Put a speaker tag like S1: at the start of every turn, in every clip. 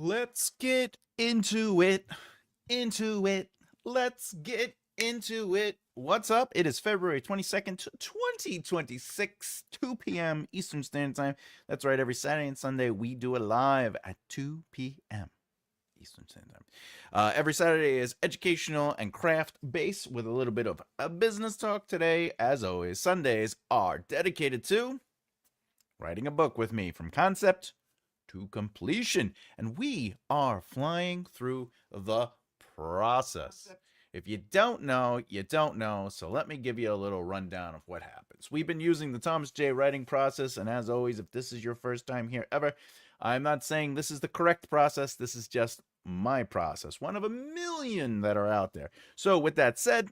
S1: Let's get into it. Into it. Let's get into it. What's up? It is February 22nd, 2026, 2 p.m. Eastern Standard Time. That's right, every Saturday and Sunday we do it live at 2 p.m. Eastern Standard Time. Every Saturday is educational and craft based with a little bit of a business talk. Today, as always, Sundays are dedicated to writing a book with me from concept to completion. And we are flying through the process. If you don't know, you don't know. So let me give you a little rundown of what happens. We've been using the Thomas J. writing process. And as always, if this is your first time here ever, I'm not saying this is the correct process. This is just my process, one of a million that are out there. So with that said,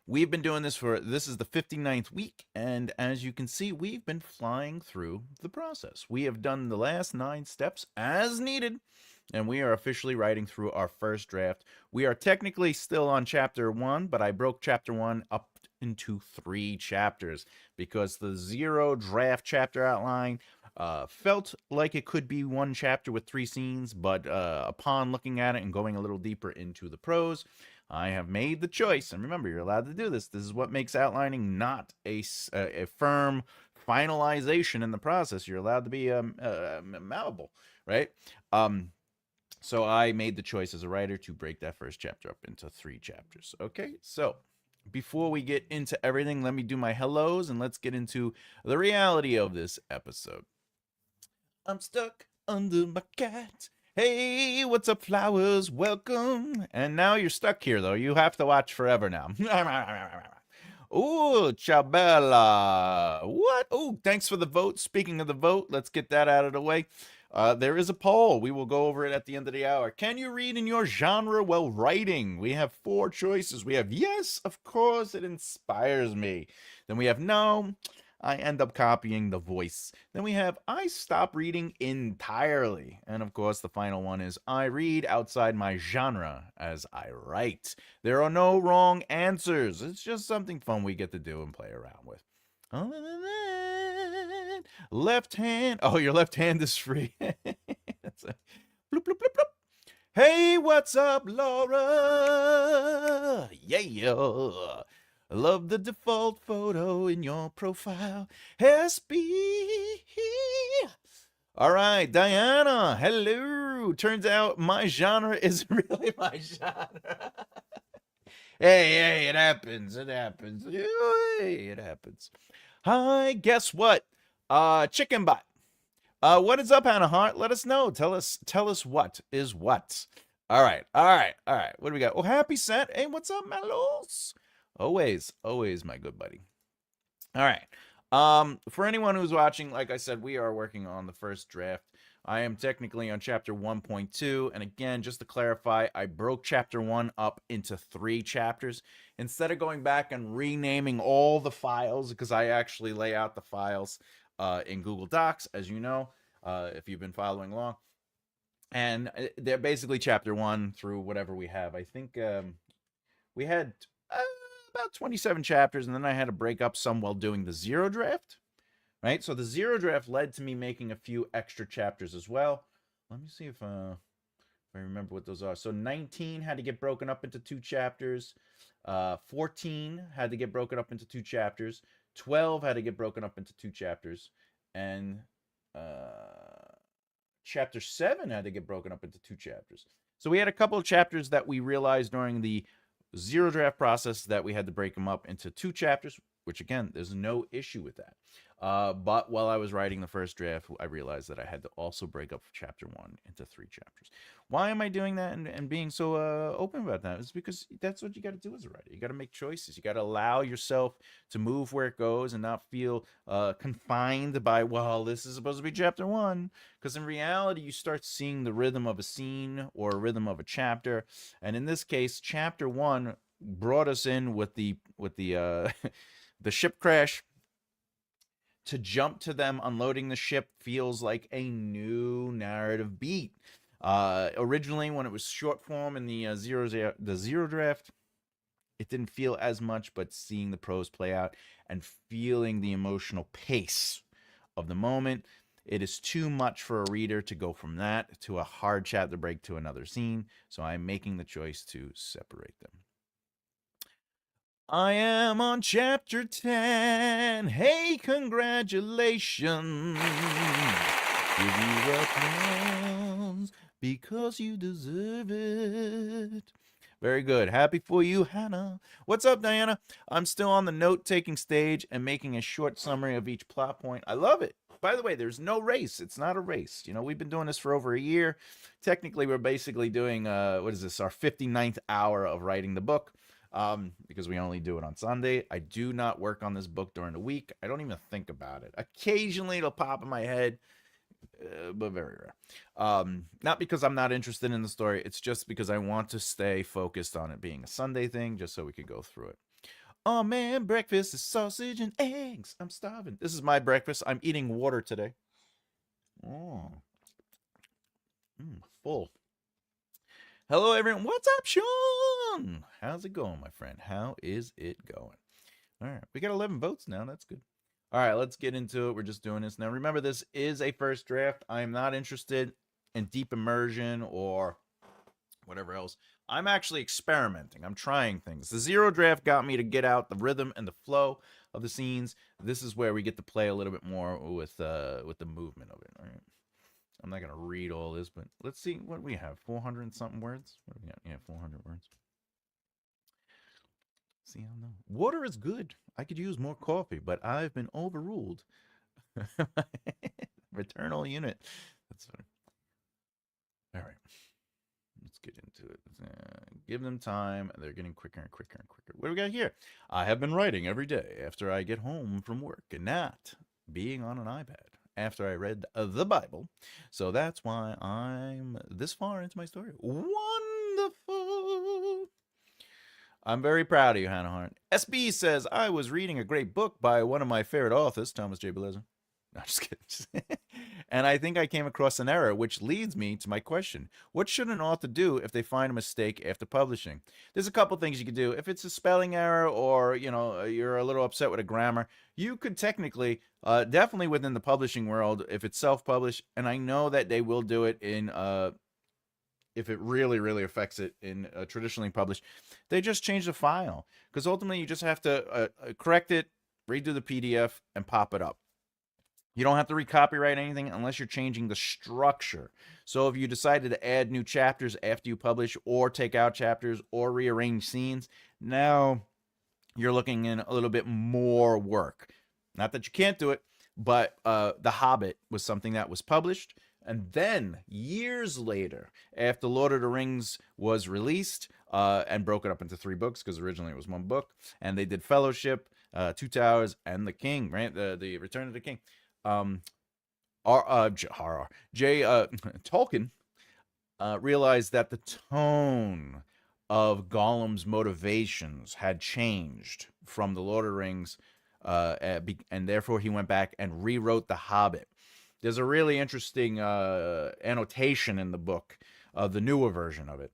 S1: we've been doing this is the 59th week, and as you can see, we've been flying through the process. We have done the last 9 steps as needed, and we are officially writing through our first draft. We are technically still on chapter 1, but I broke chapter 1 up into 3 chapters because the 0 draft chapter outline felt like it could be 1 chapter with 3 scenes, but upon looking at it and going a little deeper into the prose, I have made the choice, and remember, you're allowed to do this. This is what makes outlining not a firm finalization in the process. You're allowed to be malleable, right? So I made the choice as a writer to break that first chapter up into 3 chapters. Okay, so before we get into everything, let me do my hellos, and let's get into the reality of this episode. I'm stuck under my cat. Hey, what's up, flowers? Welcome. And now you're stuck here, though. You have to watch forever now. Ooh, ciao bella. What? Oh, thanks for the vote. Speaking of the vote, let's get that out of the way. There is a poll. We will go over it at the end of the hour. Can you read in your genre while writing? We have 4 choices. We have yes, of course, it inspires me. Then we have no, I end up copying the voice. Then we have I stop reading entirely. And of course, the final one is I read outside my genre as I write. There are no wrong answers. It's just something fun we get to do and play around with. Other than that, left hand. Oh, your left hand is free. That's a bloop, bloop, bloop, bloop. Hey, what's up, Laura? Yeah. Love the default photo in your profile. SB. All right, Diana. Hello. Turns out my genre isn't really my genre. Hey, it happens. It happens. Hey, it happens. Hi, guess what? Chicken butt. What is up, Hannah Hart? Let us know. Tell us what is what. All right. What do we got? Oh, happy set. Hey, what's up, Melos? Always, my good buddy. All right. For anyone who's watching, like I said, we are working on the first draft. I am technically on chapter 1.2, and again, just to clarify, I broke chapter 1 up into 3 chapters. Instead of going back and renaming all the files, because I actually lay out the files in Google Docs, as you know, if you've been following along. And they're basically chapter 1 through whatever we have. I think we had about 27 chapters, and then I had to break up some while doing the 0 draft. Right, so the 0 draft led to me making a few extra chapters as well. Let me see if I remember what those are. So 19 had to get broken up into 2 chapters. 14 had to get broken up into 2 chapters. 12 had to get broken up into 2 chapters. And chapter 7 had to get broken up into 2 chapters. So we had a couple of chapters that we realized during the 0 draft process that we had to break them up into 2 chapters, which again, there's no issue with that. But while I was writing the first draft, I realized that I had to also break up chapter 1 into 3 chapters. Why am I doing that and being so open about that? It's because that's what you got to do as a writer. You got to make choices. You got to allow yourself to move where it goes and not feel confined by, well, this is supposed to be chapter 1. Because in reality, you start seeing the rhythm of a scene or a rhythm of a chapter. And in this case, chapter 1 brought us in with the the ship crash. To jump to them unloading the ship feels like a new narrative beat. Originally, when it was short form in the 0 draft, it didn't feel as much, but seeing the prose play out and feeling the emotional pace of the moment It is too much for a reader to go from that to a hard chapter break to another scene, so I'm making the choice to separate them. I am on chapter 10. Hey, congratulations. Give you applause because you deserve it. Very good. Happy for you, Hannah. What's up, Diana? I'm still on the note-taking stage and making a short summary of each plot point. I love it. By the way, there's no race. It's not a race. You know, we've been doing this for over a year. Technically, we're basically doing, what is this, our 59th hour of writing the book. Because we only do it on Sunday. I do not work on this book during the week. I don't even think about it. Occasionally it'll pop in my head, but very rare. Not because I'm not interested in the story. It's just because I want to stay focused on it being a Sunday thing, just so we could go through it. Oh man, breakfast is sausage and eggs. I'm starving. This is my breakfast. I'm eating water today. Oh, full. Hello, everyone. What's up, Sean? How's it going, my friend? How is it going? All right. We got 11 votes now. That's good. All right. Let's get into it. We're just doing this. Now, remember, this is a first draft. I am not interested in deep immersion or whatever else. I'm actually experimenting. I'm trying things. The zero draft got me to get out the rhythm and the flow of the scenes. This is where we get to play a little bit more with the movement of it. All right. I'm not going to read all this, but let's see what we have. 400 and something words? What do we got? Yeah, 400 words. See, I don't know. Water is good. I could use more coffee, but I've been overruled. Returnal unit. That's funny. All right. Let's get into it. Give them time. They're getting quicker and quicker and quicker. What do we got here? I have been writing every day after I get home from work and not being on an iPad after I read the Bible. So that's why I'm this far into my story. Wonderful. I'm very proud of you, Hannah Hart. SB says, I was reading a great book by one of my favorite authors, Thomas J. Bellezza. No, just kidding. And I think I came across an error, which leads me to my question. What should an author do if they find a mistake after publishing? There's a couple things you could do. If it's a spelling error or, you know, you're a little upset with a grammar, you could technically, definitely within the publishing world, if it's self-published, and I know that they will do it in, if it really, really affects it in traditionally published, they just change the file. Because ultimately, you just have to correct it, redo the PDF, and pop it up. You don't have to recopyright anything unless you're changing the structure. So if you decided to add new chapters after you publish or take out chapters or rearrange scenes, now you're looking in a little bit more work. Not that you can't do it, but The Hobbit was something that was published. And then years later, after Lord of the Rings was released and broken up into 3 books, because originally it was 1 book, and they did Fellowship, Two Towers, and The King, right? The Return of the King. Tolkien realized that the tone of Gollum's motivations had changed from the Lord of the Rings, and therefore he went back and rewrote The Hobbit. There's a really interesting annotation in the book of the newer version of it,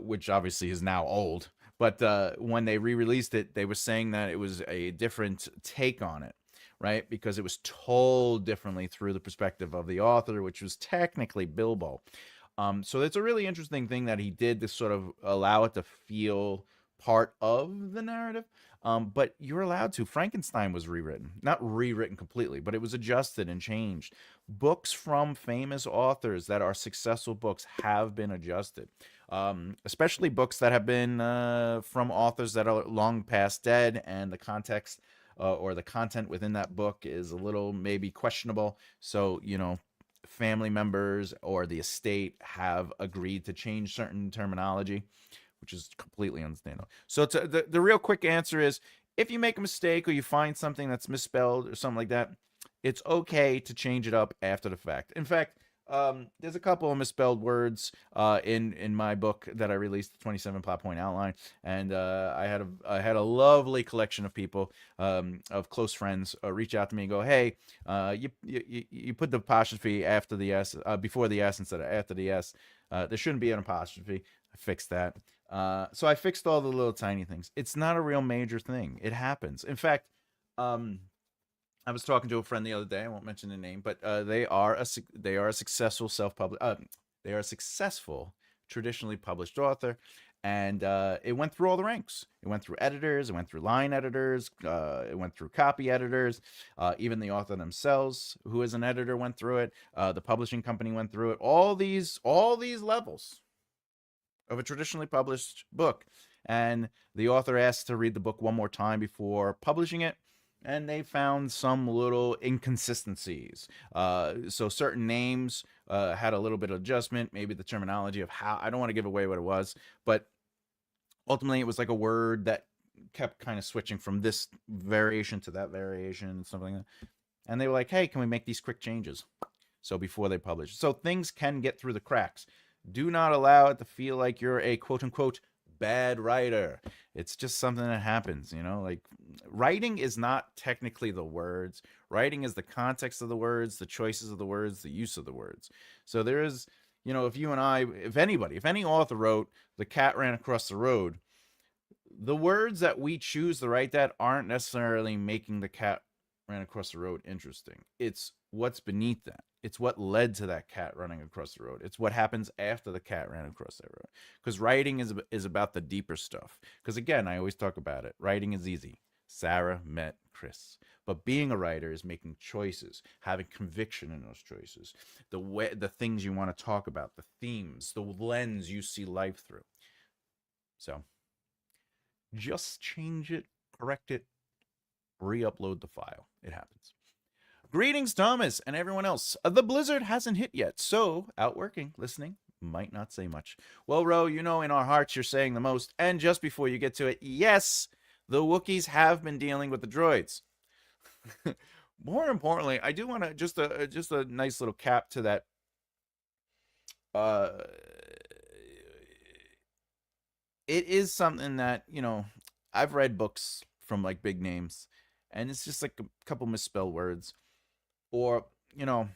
S1: which obviously is now old. But when they re-released it, they were saying that it was a different take on it, right? Because it was told differently through the perspective of the author, which was technically Bilbo. So it's a really interesting thing that he did to sort of allow it to feel part of the narrative. But you're allowed to. Frankenstein was rewritten, not rewritten completely, but it was adjusted and changed. Books from famous authors that are successful books have been adjusted, especially books that have been from authors that are long past dead, and the context or the content within that book is a little maybe questionable. So, you know, family members or the estate have agreed to change certain terminology, which is completely understandable. So the real quick answer is, if you make a mistake or you find something that's misspelled or something like that, it's okay to change it up after the fact. In fact, there's a couple of misspelled words in my book that I released, the 27 plot point outline, and I had a lovely collection of people, of close friends, reach out to me and go, hey, you put the apostrophe after the s, before the s instead of after the s. There shouldn't be an apostrophe. I fixed that. So I fixed all the little tiny things. It's not a real major thing. It happens. In fact, I was talking to a friend the other day. I won't mention the name, but they are a successful self published. They are a successful traditionally published author, and it went through all the ranks. It went through editors. It went through line editors. It went through copy editors. Even the author themselves, who is an editor, went through it. The publishing company went through it. All these levels of a traditionally published book. And the author asked to read the book one more time before publishing it. And they found some little inconsistencies. So certain names had a little bit of adjustment, maybe the terminology of how, I don't want to give away what it was, but ultimately it was like a word that kept kind of switching from this variation to that variation and something like that. And they were like, hey, can we make these quick changes? So before they publish. So things can get through the cracks. Do not allow it to feel like you're a quote unquote bad writer. It's just something that happens, you know? Like writing is not technically the words. Writing is the context of the words, the choices of the words, the use of the words. So there is, you know, if you and I, if anybody, if any author wrote "The cat ran across the road," the words that we choose to write that aren't necessarily making the cat ran across the road interesting. It's what's beneath that. It's what led to that cat running across the road. It's what happens after the cat ran across that road. Because writing is about the deeper stuff. Because again, I always talk about it. Writing is easy. Sarah met Chris. But being a writer is making choices, having conviction in those choices, the things you want to talk about, the themes, the lens you see life through. So just change it, correct it, re-upload the file. It happens. Greetings, Thomas, and everyone else. The blizzard hasn't hit yet, so out working, listening, might not say much. Well, Ro, you know in our hearts you're saying the most. And just before you get to it, yes, the Wookiees have been dealing with the droids. More importantly, I do want to just a nice little cap to that. Uh, it is something that, you know, I've read books from like big names, and it's just like a couple misspelled words, or you know,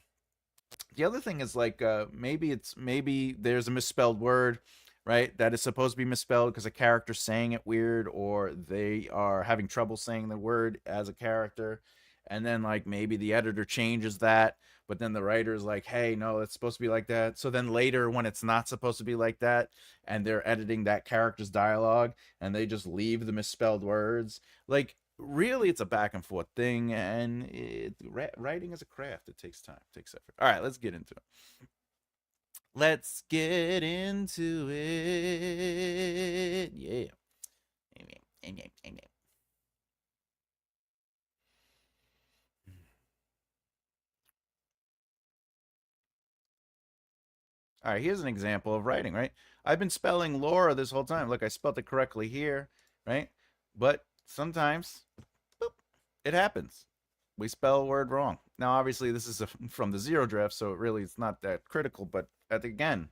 S1: the other thing is like maybe there's a misspelled word, right, that is supposed to be misspelled because a character's saying it weird, or they are having trouble saying the word as a character, and then like maybe the editor changes that, but then the writer is like, hey, no, it's supposed to be like that. So then later when it's not supposed to be like that, and they're editing that character's dialogue, and they just leave the misspelled words, like really it's a back and forth thing, and writing is a craft. It takes time, it takes effort. All right, let's get into it. Let's get into it. Yeah. All right, here's an example of writing, right? I've been spelling Laura this whole time. Look, I spelled it correctly here, right? But sometimes, boop, it happens. We spell a word wrong. Now, obviously, this is from the zero draft, so it really it's not that critical. But again,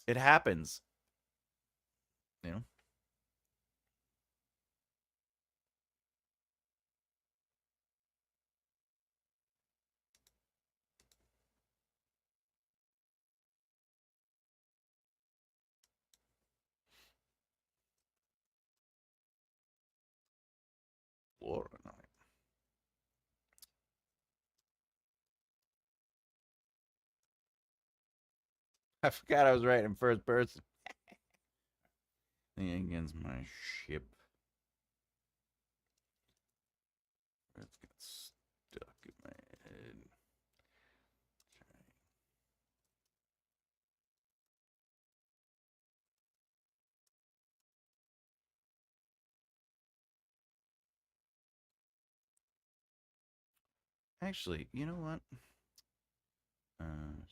S1: it happens. You know, Laura. No. I forgot I was writing in first person. Against my ship. Let's get stuck in my head. Actually, you know what?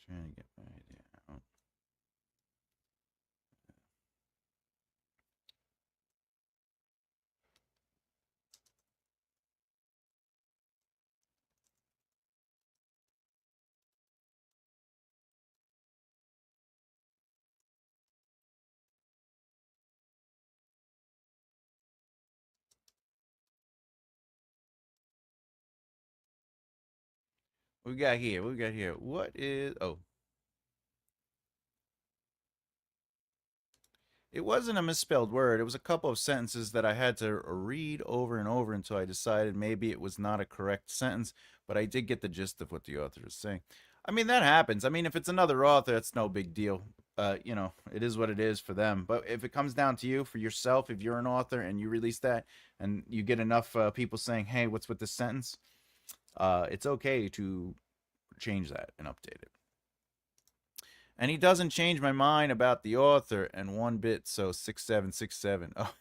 S1: Trying to get my idea out. What we got here? What we got here? What is? Oh, It wasn't a misspelled word. It was a couple of sentences that I had to read over and over until I decided maybe it was not a correct sentence, but I did get the gist of what the author is saying. I mean, that happens. I mean, if it's another author, it's no big deal. It is what it is for them. But if it comes down to you, for yourself, if you're an author and you release that and you get enough people saying, hey, what's with this sentence? It's okay to change that and update it. And he doesn't change my mind about the author and one bit. So 6767. Oh,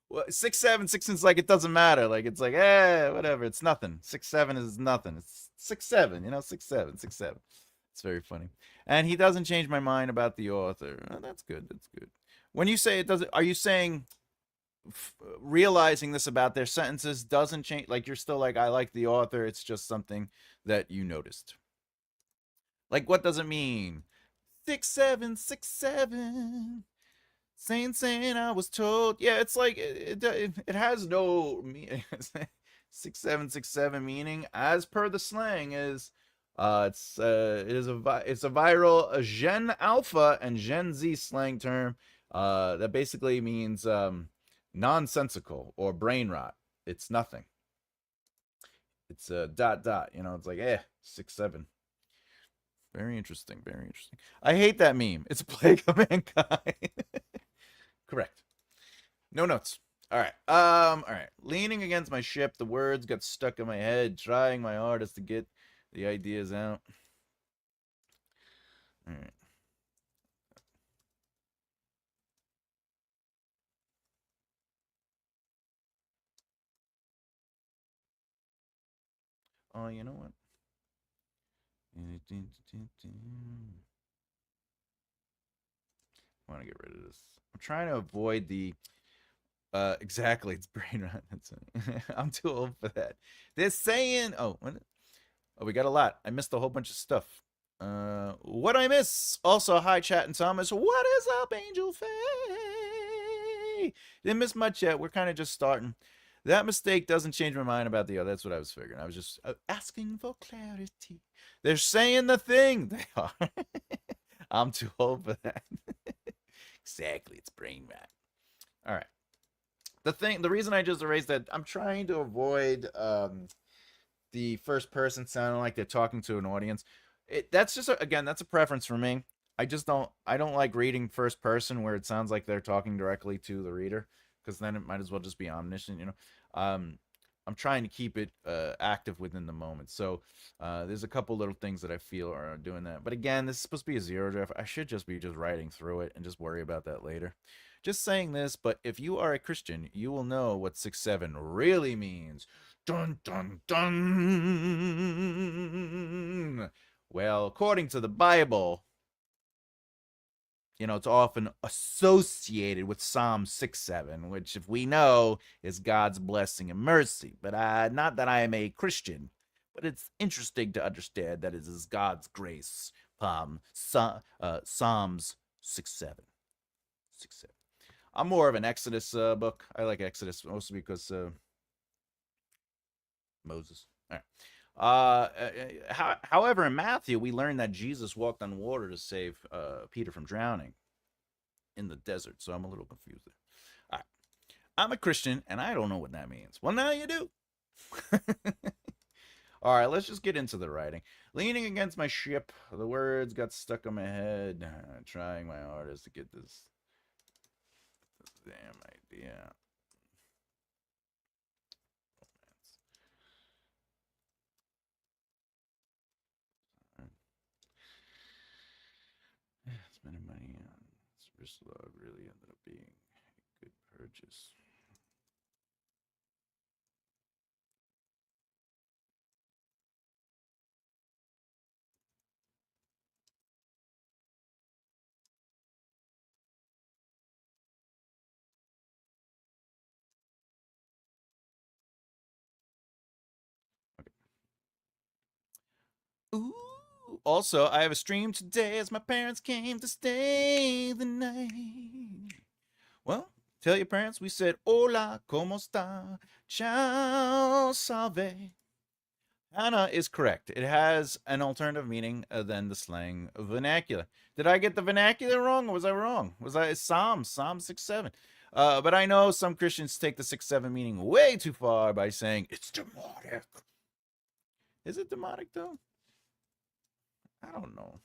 S1: well, 6 7 6 is like it doesn't matter. Like it's like whatever. It's nothing. 6 7 is nothing. It's 6 7. 6 7 6 7. It's very funny. And he doesn't change my mind about the author. Oh, that's good. That's good. When you say it doesn't, are you saying realizing this about their sentences doesn't change? Like you're still like I like the author. It's just something that you noticed. Like, what does it mean? 6767. Saying, I was told. Yeah, it's like it has no 6767 meaning as per the slang is. It's a viral Gen Alpha and Gen Z slang term that basically means nonsensical or brain rot. It's nothing. It's a dot dot. It's like 6 7. Very interesting. Very interesting. I hate that meme. It's a plague of mankind. Correct. No notes. All right. All right. Leaning against my ship, the words got stuck in my head, trying my hardest to get the ideas out. All right. Oh, you know what? I want to get rid of this. I'm trying to avoid the exactly, it's brain rot. I'm too old for that. They're saying, we got a lot. I missed a whole bunch of stuff. What I miss? Also, hi, chat and Thomas. What is up, Angel Faye? Didn't miss much yet. We're kind of just starting. That mistake doesn't change my mind about the other. That's what I was figuring. I was just asking for clarity. They're saying the thing. They are. I'm too old for that. Exactly. It's brain rot. All right. The reason I just erased that, I'm trying to avoid the first person sounding like they're talking to an audience. That's just again, that's a preference for me. I don't like reading first person where it sounds like they're talking directly to the reader, because then it might as well just be omniscient. I'm trying to keep it active within the moment. So there's a couple little things that I feel are doing that. But again, this is supposed to be a zero draft. I should just be writing through it and just worry about that later. Just saying this, but if you are a Christian, you will know what 6 7 really means. Dun dun dun. Well, according to the Bible, it's often associated with Psalm 6 7, which, if we know, is God's blessing and mercy. But not that I am a Christian, but it's interesting to understand that it is God's grace. Psalms 6 7. 6 7. I'm more of an Exodus book. I like Exodus mostly because Moses. All right. However, in Matthew, we learn that Jesus walked on water to save Peter from drowning in the desert. So I'm a little confused there. All right. I'm a Christian, and I don't know what that means. Well, now you do. All right, let's just get into the writing. Leaning against my ship, the words got stuck in my head. Trying my hardest to get this damn idea. Spending money on this log really ended up being a good purchase. Okay. Ooh. Also, I have a stream today as my parents came to stay the night. Well, tell your parents we said hola, como esta, ciao, salve. Hannah is correct. It has an alternative meaning than the slang vernacular. Did I get the vernacular wrong, or was I wrong? Was I Psalm 6:7? But I know some Christians take the 6:7 meaning way too far by saying it's demonic. Is it demonic though? I don't know.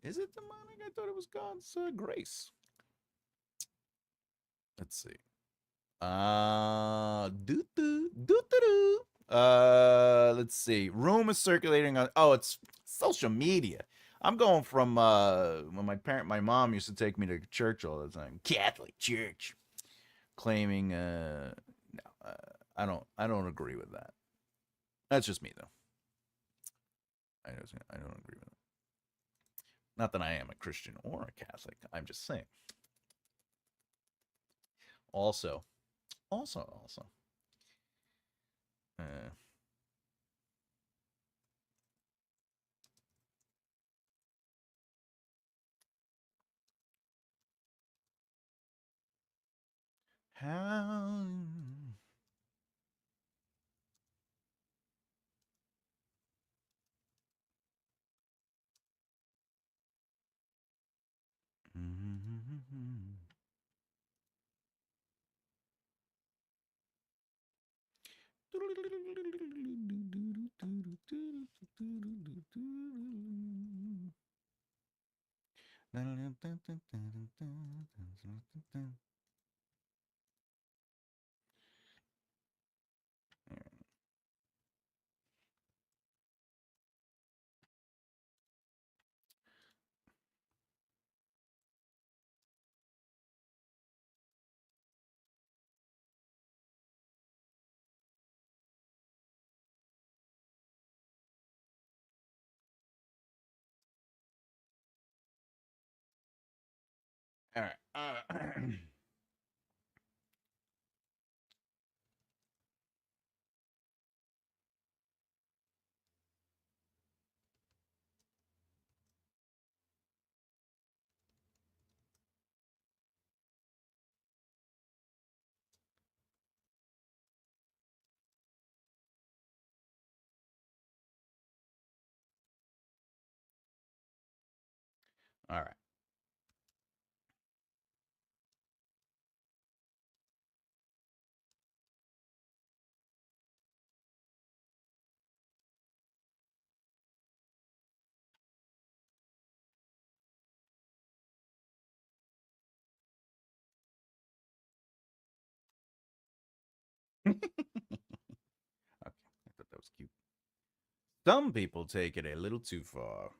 S1: Is it demonic? I thought it was God's grace. Let's see. Let's see. Rumors circulating on. Oh, it's social media. I'm going from when my mom used to take me to church all the time, Catholic church, claiming. No, I don't agree with that. That's just me though. I don't agree with it. Not that I am a Christian or a Catholic. I'm just saying. Also, also. Uh, how? All right. All right. Okay, I thought that was cute. Some people take it a little too far.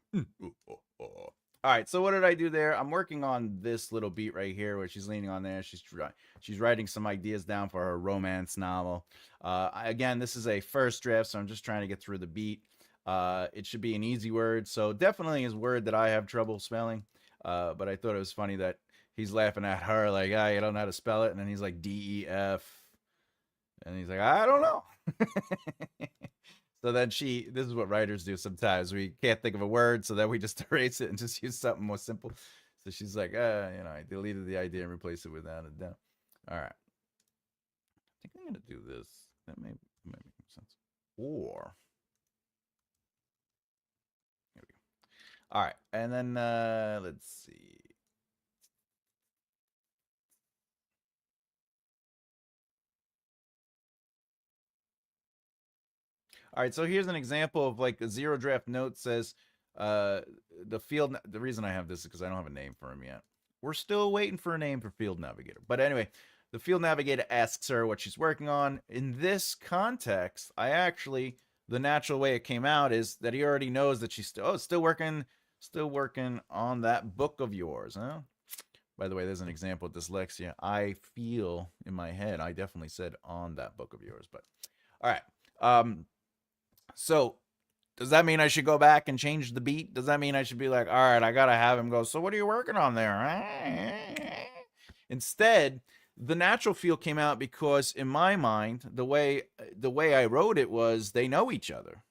S1: All right, so what did I do there? I'm working on this little beat right here where she's leaning on there. She's writing some ideas down for her romance novel. Again, this is a first draft, so I'm just trying to get through the beat. It should be an easy word, so definitely is a word that I have trouble spelling. But I thought it was funny that he's laughing at her like, "Ah, you don't know how to spell it," and then he's like DEF, and he's like, "I don't know." So then this is what writers do sometimes. We can't think of a word, so then we just erase it and just use something more simple. So she's like, I deleted the idea and replaced it without a doubt. All right. I think I'm going to do this. That may make sense. Or, here we go. All right. And then let's see. All right, so here's an example of like a zero draft note says uh the reason I have this is because I don't have a name for him yet. We're still waiting for a name for field navigator. But anyway, the field navigator asks her what she's working on. In this context, the natural way it came out is that he already knows that she's still working on that book of yours, huh? By the way, there's an example of dyslexia. I feel in my head, I definitely said on that book of yours, but all right. So does that mean I should go back and change the beat? Does that mean I should be like, all right, I gotta have him go, so what are you working on there? Instead, the natural feel came out because in my mind, the way I wrote it was they know each other,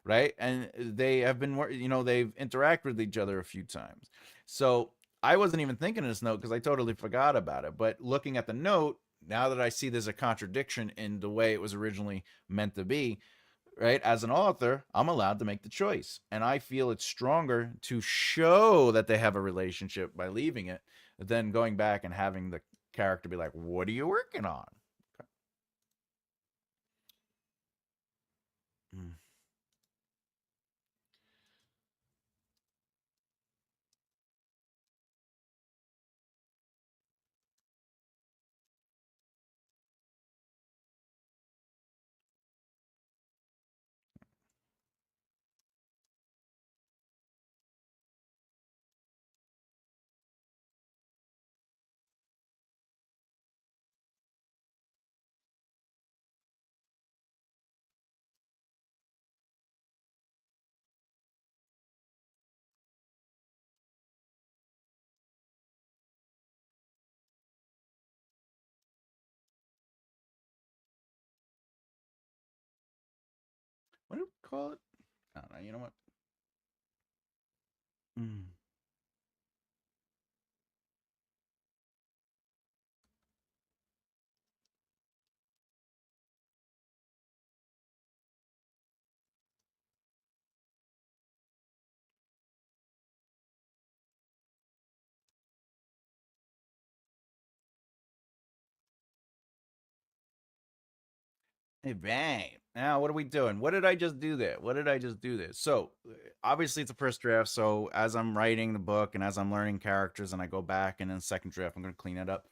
S1: right? And they have been, they've interacted with each other a few times. So I wasn't even thinking of this note because I totally forgot about it. But looking at the note, now that I see there's a contradiction in the way it was originally meant to be, right? As an author, I'm allowed to make the choice. And I feel it's stronger to show that they have a relationship by leaving it than going back and having the character be like, what are you working on? Mm. What do we call it? I don't know. You know what? Mm. Hey, bang. Now, what are we doing? What did I just do there? What did I just do there? So, obviously, it's a first draft. So, as I'm writing the book and as I'm learning characters and I go back and in the second draft, I'm going to clean it up.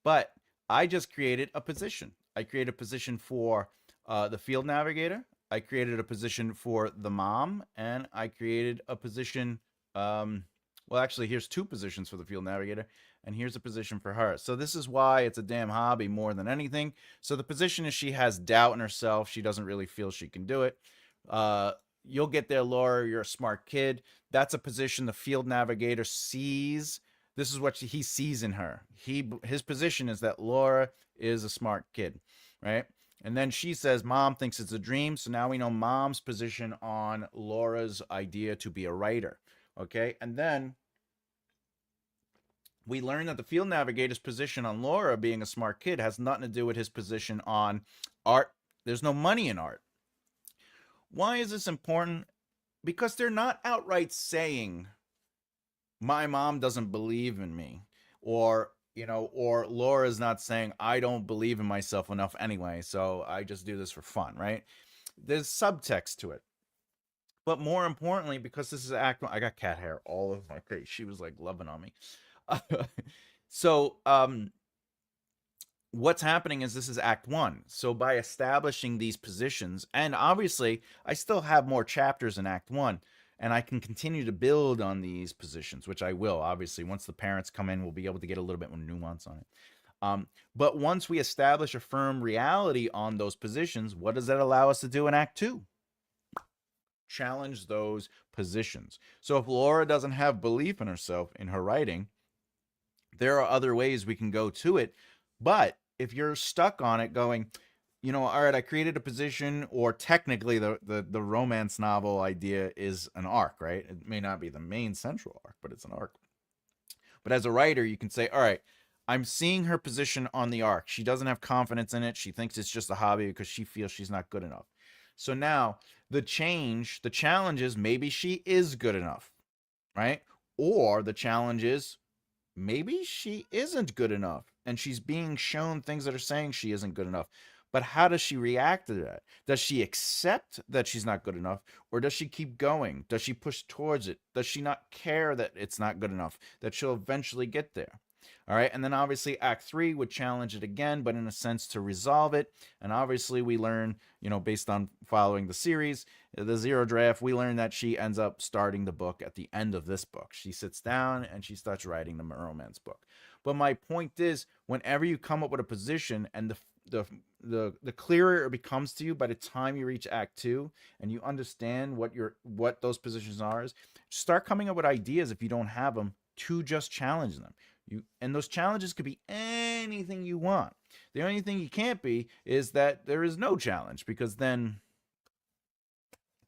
S1: But I just created a position. I created a position for the field navigator. I created a position for the mom. And I created a position. Well, actually, here's two positions for the field navigator. And here's a position for her. So, this is why it's a damn hobby more than anything. So the position is she has doubt in herself. She doesn't really feel she can do it. Uh, you'll get there, Laura. You're a smart kid. That's a position the field navigator sees. This is what he sees in her. His position is that Laura is a smart kid, right? And then she says mom thinks it's a dream. So now we know mom's position on Laura's idea to be a writer. Okay. And then we learn that the field navigator's position on Laura being a smart kid has nothing to do with his position on art. There's no money in art. Why is this important? Because they're not outright saying, my mom doesn't believe in me. Or, or Laura's not saying, I don't believe in myself enough anyway, so I just do this for fun, right? There's subtext to it. But more importantly, because this is act one, I got cat hair all over my face. She was like loving on me. so, what's happening is this is act one. So by establishing these positions, and obviously I still have more chapters in act one, and I can continue to build on these positions, which I will. Obviously, once the parents come in, we'll be able to get a little bit more nuance on it. But once we establish a firm reality on those positions, what does that allow us to do in act two? Challenge those positions. So if Laura doesn't have belief in herself in her writing, there are other ways we can go to it. But if you're stuck on it going, all right, I created a position, or technically the romance novel idea is an arc, right? It may not be the main central arc, but it's an arc. But as a writer, you can say, all right, I'm seeing her position on the arc. She doesn't have confidence in it. She thinks it's just a hobby because she feels she's not good enough. So now the challenge is maybe she is good enough, right? Or the challenge is maybe she isn't good enough and she's being shown things that are saying she isn't good enough. But how does she react to that? Does she accept that she's not good enough, or does she keep going? Does she push towards it? Does she not care that it's not good enough, that she'll eventually get there? All right. And then obviously act three would challenge it again, but in a sense to resolve it. And obviously we learn, based on following the series, the zero draft, we learn that she ends up starting the book at the end of this book. She sits down and she starts writing the romance book. But my point is, whenever you come up with a position and the clearer it becomes to you by the time you reach act two and you understand what those positions are, is start coming up with ideas if you don't have them to just challenge them. And those challenges could be anything you want. The only thing you can't be is that there is no challenge, because then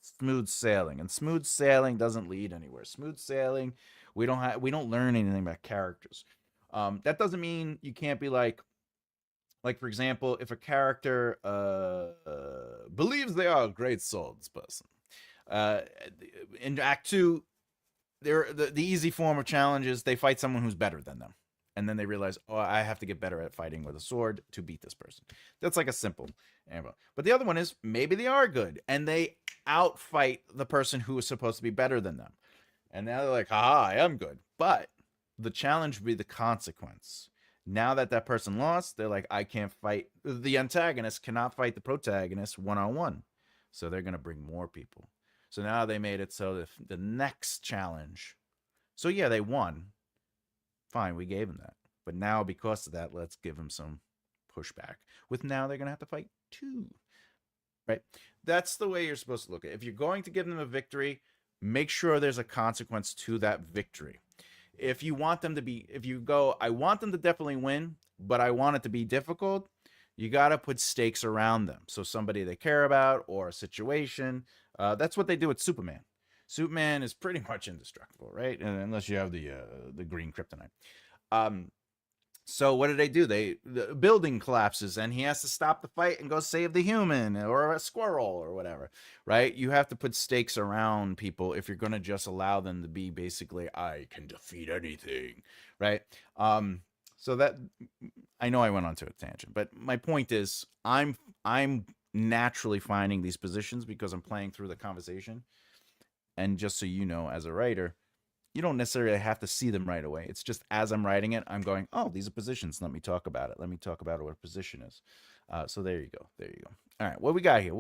S1: smooth sailing, and smooth sailing doesn't lead anywhere. Smooth sailing, we don't learn anything about characters. That doesn't mean you can't be like, Like, for example, if a character believes they are a great swords person, uh, in Act 2, the easy form of challenge is they fight someone who's better than them. And then they realize, oh, I have to get better at fighting with a sword to beat this person. That's like a simple ammo. But the other one is maybe they are good and they outfight the person who is supposed to be better than them. And now they're like, haha, I am good. But the challenge would be the consequence. Now that that person lost, they're like, I can't fight. The antagonist cannot fight the protagonist one-on-one. So they're going to bring more people. So now they made it so that the next challenge. So yeah, they won. Fine, we gave them that. But now because of that, let's give them some pushback. With now they're going to have to fight 2. Right? That's the way you're supposed to look at it. If you're going to give them a victory, make sure there's a consequence to that victory. If you want them to be, if you go, I want them to definitely win, but I want it to be difficult, you got to put stakes around them. So somebody they care about or a situation. That's what they do with Superman. Superman is pretty much indestructible, right? Unless you have the green kryptonite. So what do? The building collapses and he has to stop the fight and go save the human or a squirrel or whatever, right? You have to put stakes around people if you're going to just allow them to be basically, I can defeat anything, right? So that, I know I went on to a tangent, but my point is I'm naturally finding these positions because I'm playing through the conversation. And just so you know, as a writer, you don't necessarily have to see them right away. It's just as I'm writing it, I'm going, oh, these are positions. Let me talk about it. Let me talk about what a position is. So there you go. There you go. All right, what we got here?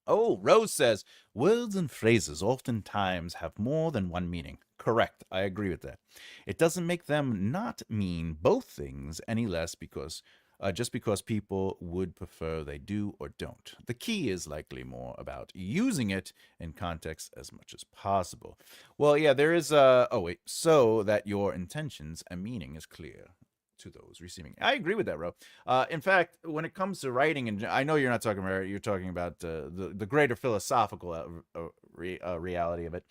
S1: Oh, Rose says, words and phrases oftentimes have more than one meaning. Correct. I agree with that. It doesn't make them not mean both things any less just because people would prefer they do or don't. The key is likely more about using it in context as much as possible. Well, yeah, there is so that your intentions and meaning is clear to those receiving. I agree with that, Ro. In fact, when it comes to writing, and I know you're not talking about, you're talking about the greater philosophical reality of it.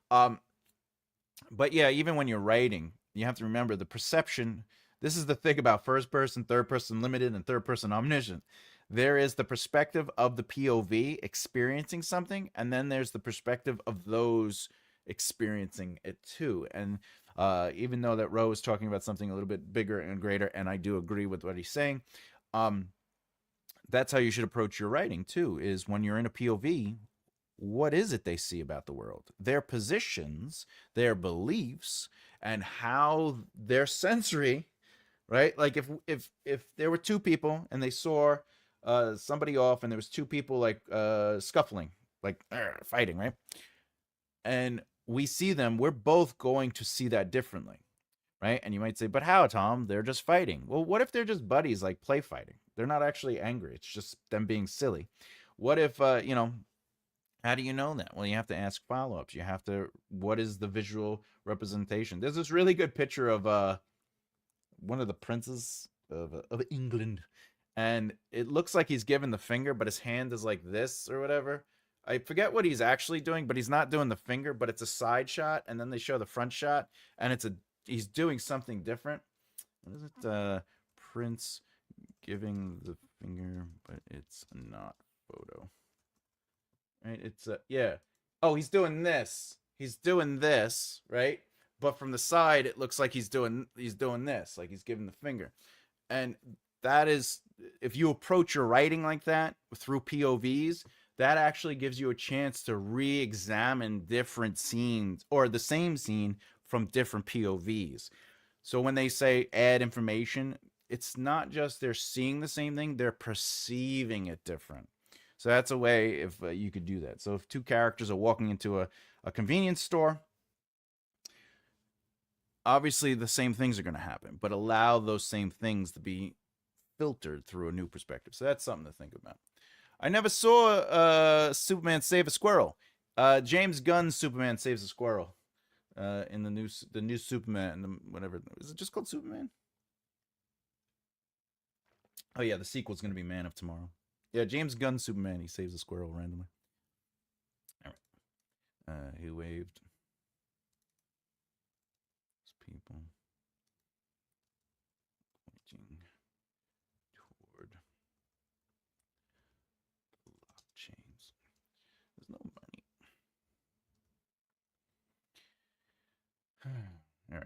S1: But yeah, even when you're writing, you have to remember the perception. This is the thing about first person, third person limited, and third person omniscient. There is the perspective of the POV experiencing something, and then there's the perspective of those experiencing it too. And even though that Ro is talking about something a little bit bigger and greater, and I do agree with what he's saying, that's how you should approach your writing too, is when you're in a POV, what is it they see about the world? Their positions, their beliefs, and how their sensory, right? Like if there were 2 people and they saw somebody off and there was 2 people like scuffling, like fighting, right? And we see them, we're both going to see that differently, right? And you might say, but how, Tom? They're just fighting. Well, what if they're just buddies, like play fighting? They're not actually angry. It's just them being silly. What if, how do you know that? Well, you have to ask follow-ups. You have to, what is the visual representation? There's this really good picture of one of the princes of England, and it looks like he's giving the finger, but his hand is like this or whatever. I forget what he's actually doing, but he's not doing the finger, but it's a side shot, and then they show the front shot, and he's doing something different. What is it? Prince giving the finger, but it's not photo. Right? It's yeah. Oh, he's doing this. He's doing this, right? But from the side, it looks like he's doing this, like he's giving the finger. And that is, if you approach your writing like that through POVs, that actually gives you a chance to re-examine different scenes or the same scene from different POVs. So when they say add information, it's not just they're seeing the same thing, they're perceiving it different. So that's a way if you could do that. So if 2 characters are walking into a convenience store, obviously the same things are going to happen, but allow those same things to be filtered through a new perspective. So that's something to think about. I never saw Superman save a squirrel. James Gunn's Superman saves a squirrel in the new Superman, whatever. Is it just called Superman? Oh yeah, the sequel's going to be Man of Tomorrow. Yeah, James Gunn's Superman. He saves a squirrel randomly. All right. He waved. People. All right.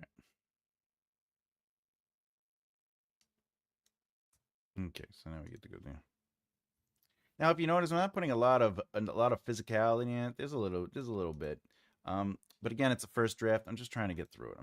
S1: Okay, so now we get to go there. Now, if you notice, I'm not putting a lot of physicality in it. There's a little bit. But again, it's a first draft. I'm just trying to get through it.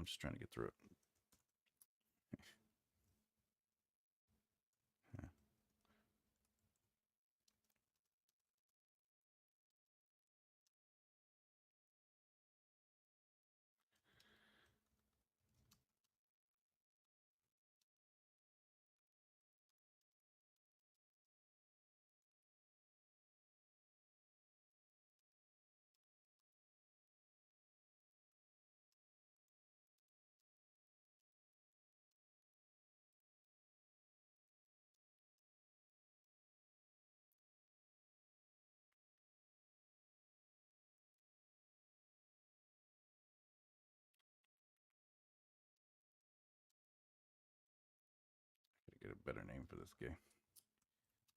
S1: Gotta get a better name for this guy.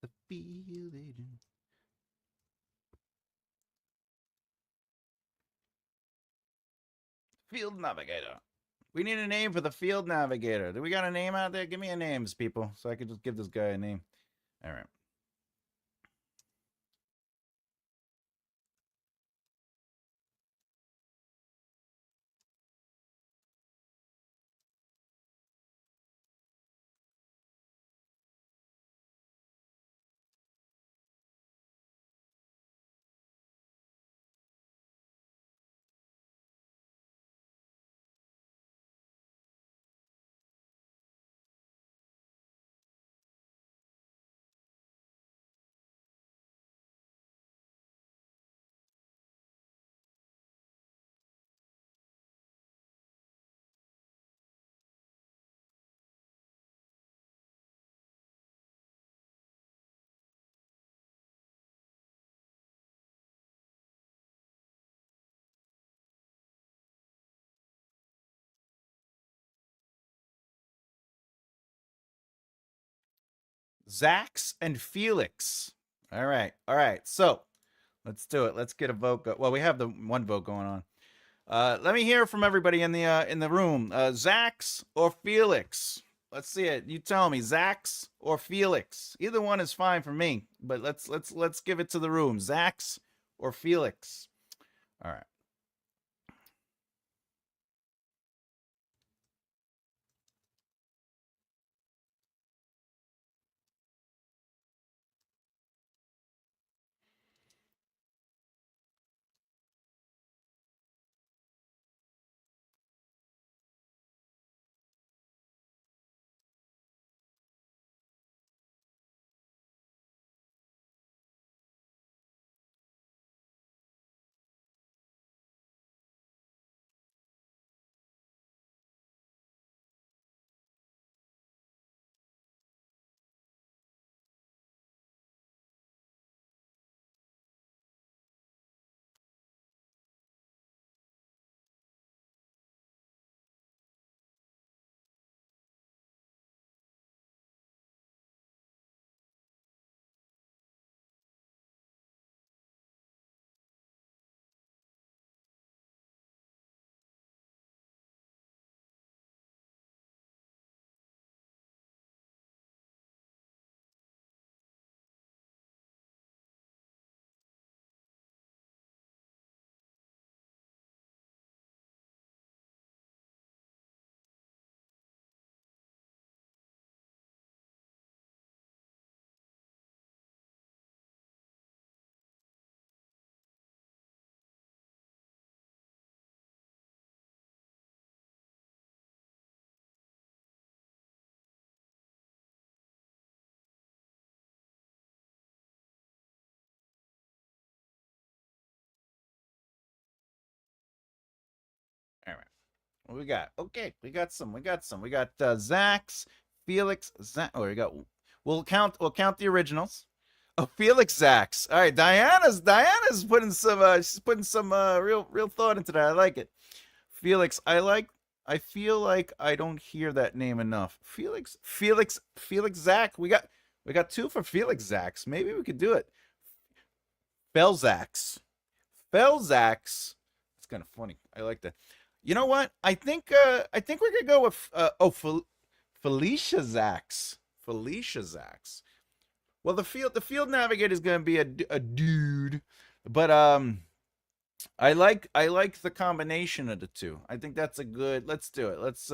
S1: The field agent. Field navigator. We need a name for the field navigator. Do we got a name out there? Give me a names, people, so I can just give this guy a name. All right. Zax and Felix. All right. All right. So let's do it. Let's get a vote. Well, we have the one vote going on. Let me hear from everybody in the room. Zax or Felix? Let's see it. You tell me, Zax or Felix. Either one is fine for me. But let's give it to the room. Zax or Felix. All right. All right. What we got? Okay, we got some. We got Zax, Felix, Zax. Oh, we got. We'll count the originals. Oh, Felix Zax. All right, Diana's putting some. She's putting some real thought into that. I like it. Felix. I feel like I don't hear that name enough. Felix Zax. We got two for Felix Zax. Maybe we could do it. Belzax. Belzax. It's kind of funny. I like that. You know what? I think we're gonna go with Felicia Zax. Felicia Zax. Well, the field navigator is gonna be a dude, but I like the combination of the two. I think that's a good. Let's do it. Let's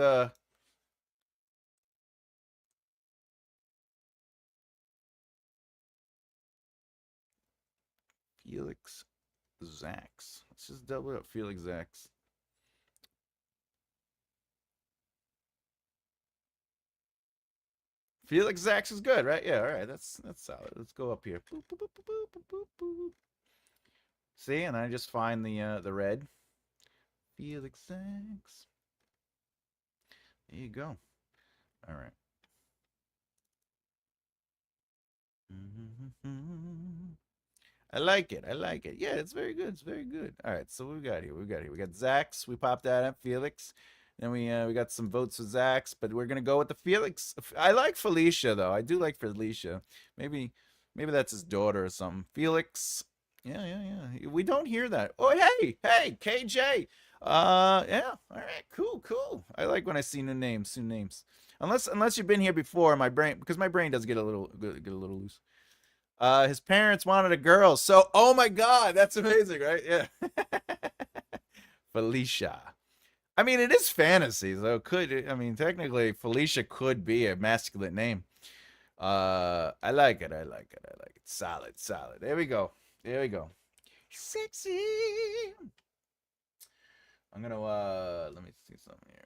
S1: Felix Zax. Let's just double up Felix Zax. Felix Zax is good, right? Yeah, all right. That's solid. Let's go up here. Boop, boop, boop, boop, boop, boop, boop. See, and I just find the red. Felix Zax. There you go. All right. I like it. I like it. Yeah, it's very good. It's very good. All right, so what we got here? We got here. We got Zax. We popped that at Felix. Then we got some votes for Zax, but we're gonna go with the Felix. I like Felicia though. I do like Felicia. Maybe maybe that's his daughter or something. Felix. Yeah, yeah, yeah. We don't hear that. Oh, hey, KJ. Yeah. All right, cool, cool. I like when I see new names. Unless you've been here before, my brain because my brain does get a little loose. His parents wanted a girl. So, oh my God, that's amazing, right? Yeah. Felicia. I mean, it is fantasy, so I mean, technically, Felicia could be a masculine name. I like it. I like it. I like it. Solid, solid. There we go. There we go. Sexy. I'm gonna let me see something here.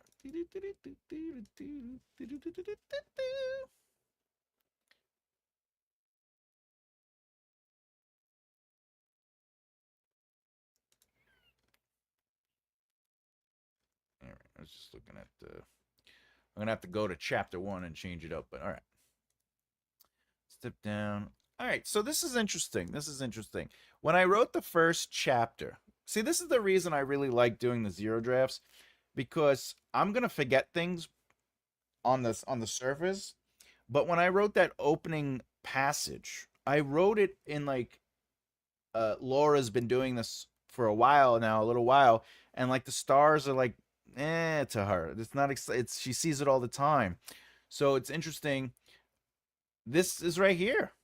S1: All right, I was just looking at the. I'm gonna have to go to chapter one and change it up, but all right. Step down. All right, so this is interesting. This is interesting. When I wrote the first chapter, see, this is the reason I really like doing the zero drafts because I'm gonna forget things on the surface. But when I wrote that opening passage, I wrote it in like Laura's been doing this for a while now, a little while, and like the stars are like to her. It's not it's she sees it all the time. So it's interesting. This is right here.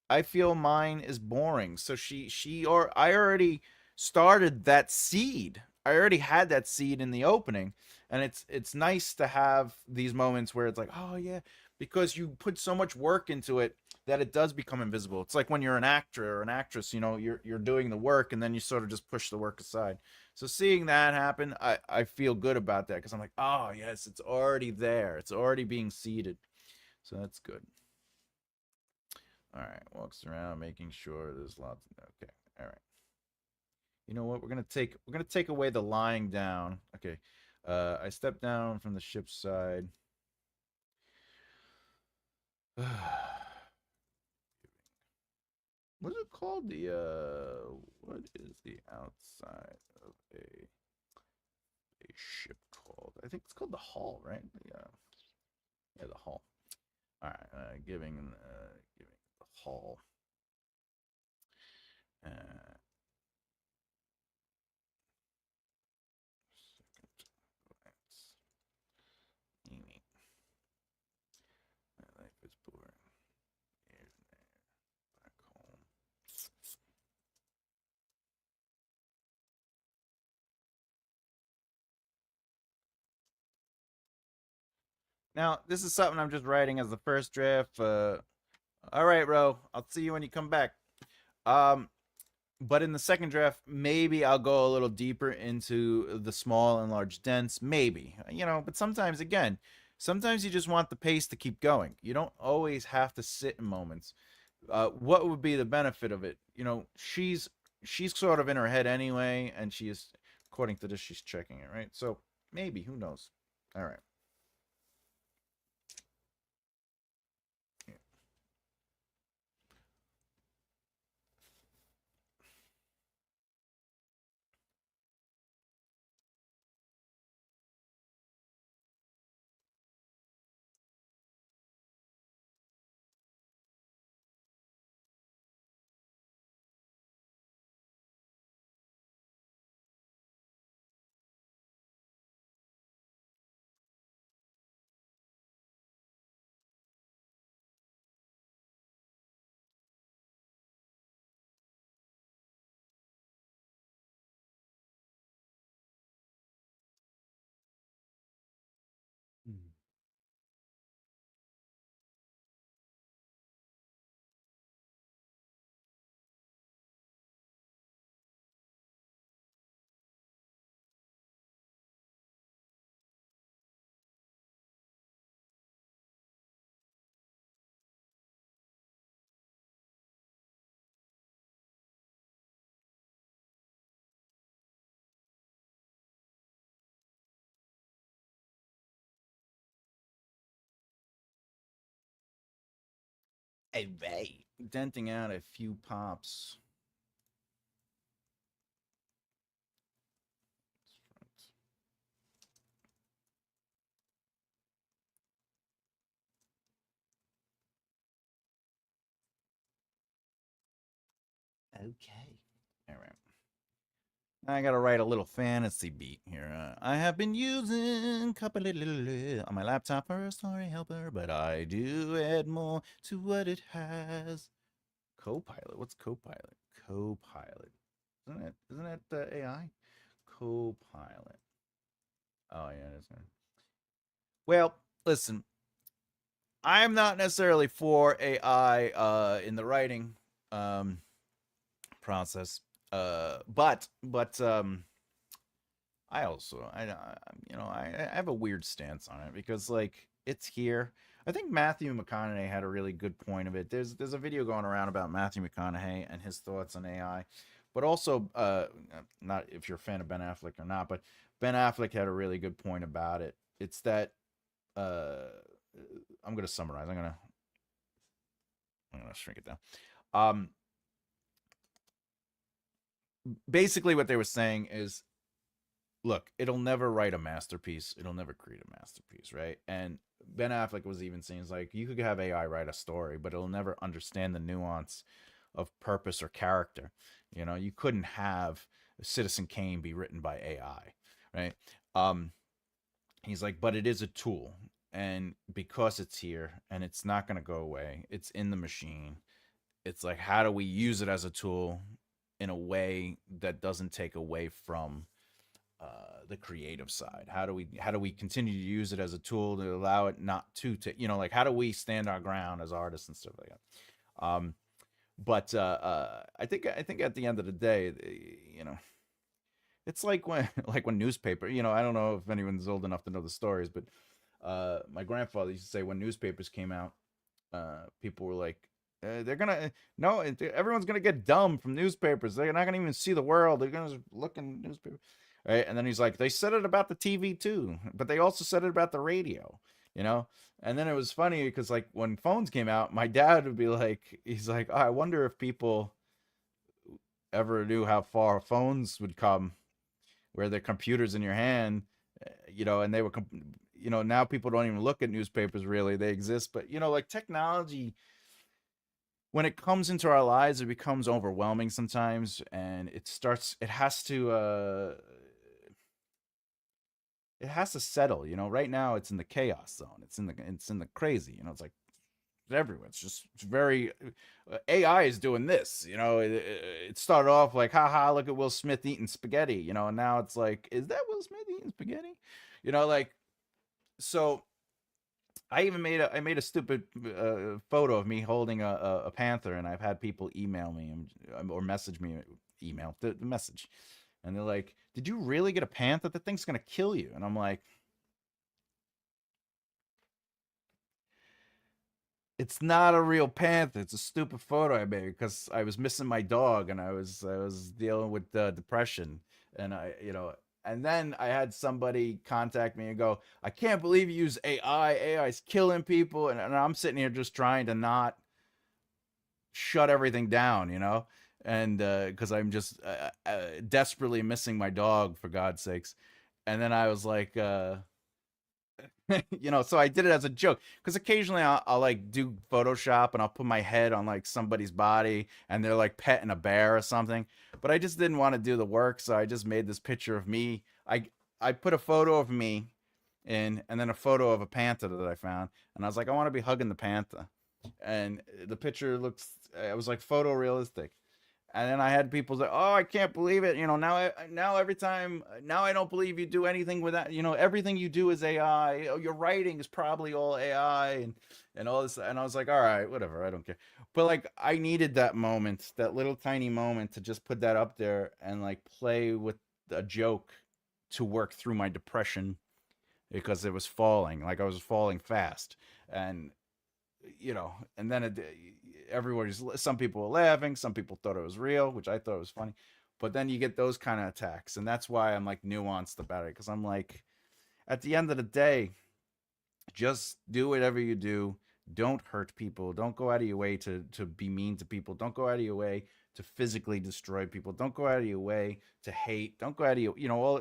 S1: I feel mine is boring. So she or I already started that seed. I already had that seed in the opening, and it's nice to have these moments where it's like, oh yeah, because you put so much work into it that it does become invisible. It's like when you're an actor or an actress, you know, you're doing the work and then you sort of just push the work aside. So seeing that happen, I feel good about that because I'm like, oh yes, it's already there. It's already being seeded. So that's good. All right, walks around making sure there's lots. Okay, all right. You know what? We're gonna take away the lying down. Okay, I step down from the ship's side. What's it called? What is the outside of a ship called? I think it's called the hull, right? Yeah, the hull. All right, giving the hull. Uh, second glance. Meaning, my life is boring. Here's back home. Now, this is something I'm just writing as the first draft. All right, Ro, I'll see you when you come back. Um, but in the second draft, maybe I'll go a little deeper into the small and large dents. Maybe, you know, but sometimes, again, sometimes you just want the pace to keep going. You don't always have to sit in moments. What would be the benefit of it? You know, she's sort of in her head anyway, and she is, according to this, she's checking it, right? So maybe, who knows? All right. Hey, denting out a few pops. Okay. All right. I gotta write a little fantasy beat here. I have been using on my laptop for a story helper, but I do add more to what it has. Copilot. What's Copilot? Copilot. Isn't that AI? Copilot. Oh yeah, it is. Well, listen, I'm not necessarily for AI in the writing um, process, but I also I have a weird stance on it because like it's here. I think Matthew McConaughey had a really good point of it. There's a video going around about Matthew McConaughey and his thoughts on AI, but also not if you're a fan of Ben Affleck or not, but Ben Affleck had a really good point about it. It's that uh, I'm gonna summarize. I'm gonna shrink it down. Um, Basically, what they were saying is look, it'll never write a masterpiece. It'll never create a masterpiece, right? And Ben Affleck was even saying, it's like, you could have AI write a story, but it'll never understand the nuance of purpose or character. You know, you couldn't have Citizen Kane be written by AI, right? Um, he's like, but it is a tool. And because it's here and it's not going to go away, it's in the machine. It's like, how do we use it as a tool in a way that doesn't take away from the creative side? How do we continue to use it as a tool to allow it not to like how do we stand our ground as artists and stuff like that? But I think at the end of the day, it's like when like when newspaper. I don't know if anyone's old enough to know the stories, but my grandfather used to say when newspapers came out, people were like, they're gonna no, everyone's gonna get dumb from newspapers. They're not gonna even see the world. They're gonna look in newspaper, right? And then he's like, they said it about the TV too, but they also said it about the radio, you know. And then it was funny because like when phones came out, my dad would be like, he's like, oh, I wonder if people ever knew how far phones would come, where they're computers in your hand, and they were, now people don't even look at newspapers really. They exist, but like technology when it comes into our lives, it becomes overwhelming sometimes, and it has to settle. Right now it's in the chaos zone. It's in the crazy. It's like everywhere. It's very AI is doing this. It started off like, haha, look at Will Smith eating spaghetti. And now it's like, is that Will Smith eating spaghetti? Like so. I made a stupid photo of me holding a panther, and I've had people email me or message me, email the message, and they're like, "Did you really get a panther? That thing's gonna kill you." And I'm like, "It's not a real panther. It's a stupid photo I made because I was missing my dog, and I was dealing with depression, and And then I had somebody contact me and go, "I can't believe you use AI. AI's killing people," and I'm sitting here just trying to not shut everything down, and because I'm just desperately missing my dog, for God's sakes. And then I was like, so I did it as a joke because occasionally I'll like do Photoshop and I'll put my head on like somebody's body and they're like petting a bear or something. But I just didn't want to do the work, so I just made this picture of me. I put a photo of me in, and then a photo of a panther that I found, and I was like, I want to be hugging the panther, and the picture looks, it was like photorealistic. And then I had people say, "Oh, I can't believe it! Now every time, now I don't believe you do anything with that. Everything you do is AI. Oh, your writing is probably all AI and all this." And I was like, "All right, whatever. I don't care." But like, I needed that moment, that little tiny moment, to just put that up there and like play with a joke to work through my depression because it was falling, like I was falling fast, and and then everybody's, some people were laughing, some people thought it was real, which I thought was funny, but then you get those kind of attacks, and that's why I'm like nuanced about it, because I'm like, at the end of the day, just do whatever you do, Don't hurt people. Don't go out of your way to be mean to people. Don't go out of your way to physically destroy people. Don't go out of your way to hate. Don't go out of your, all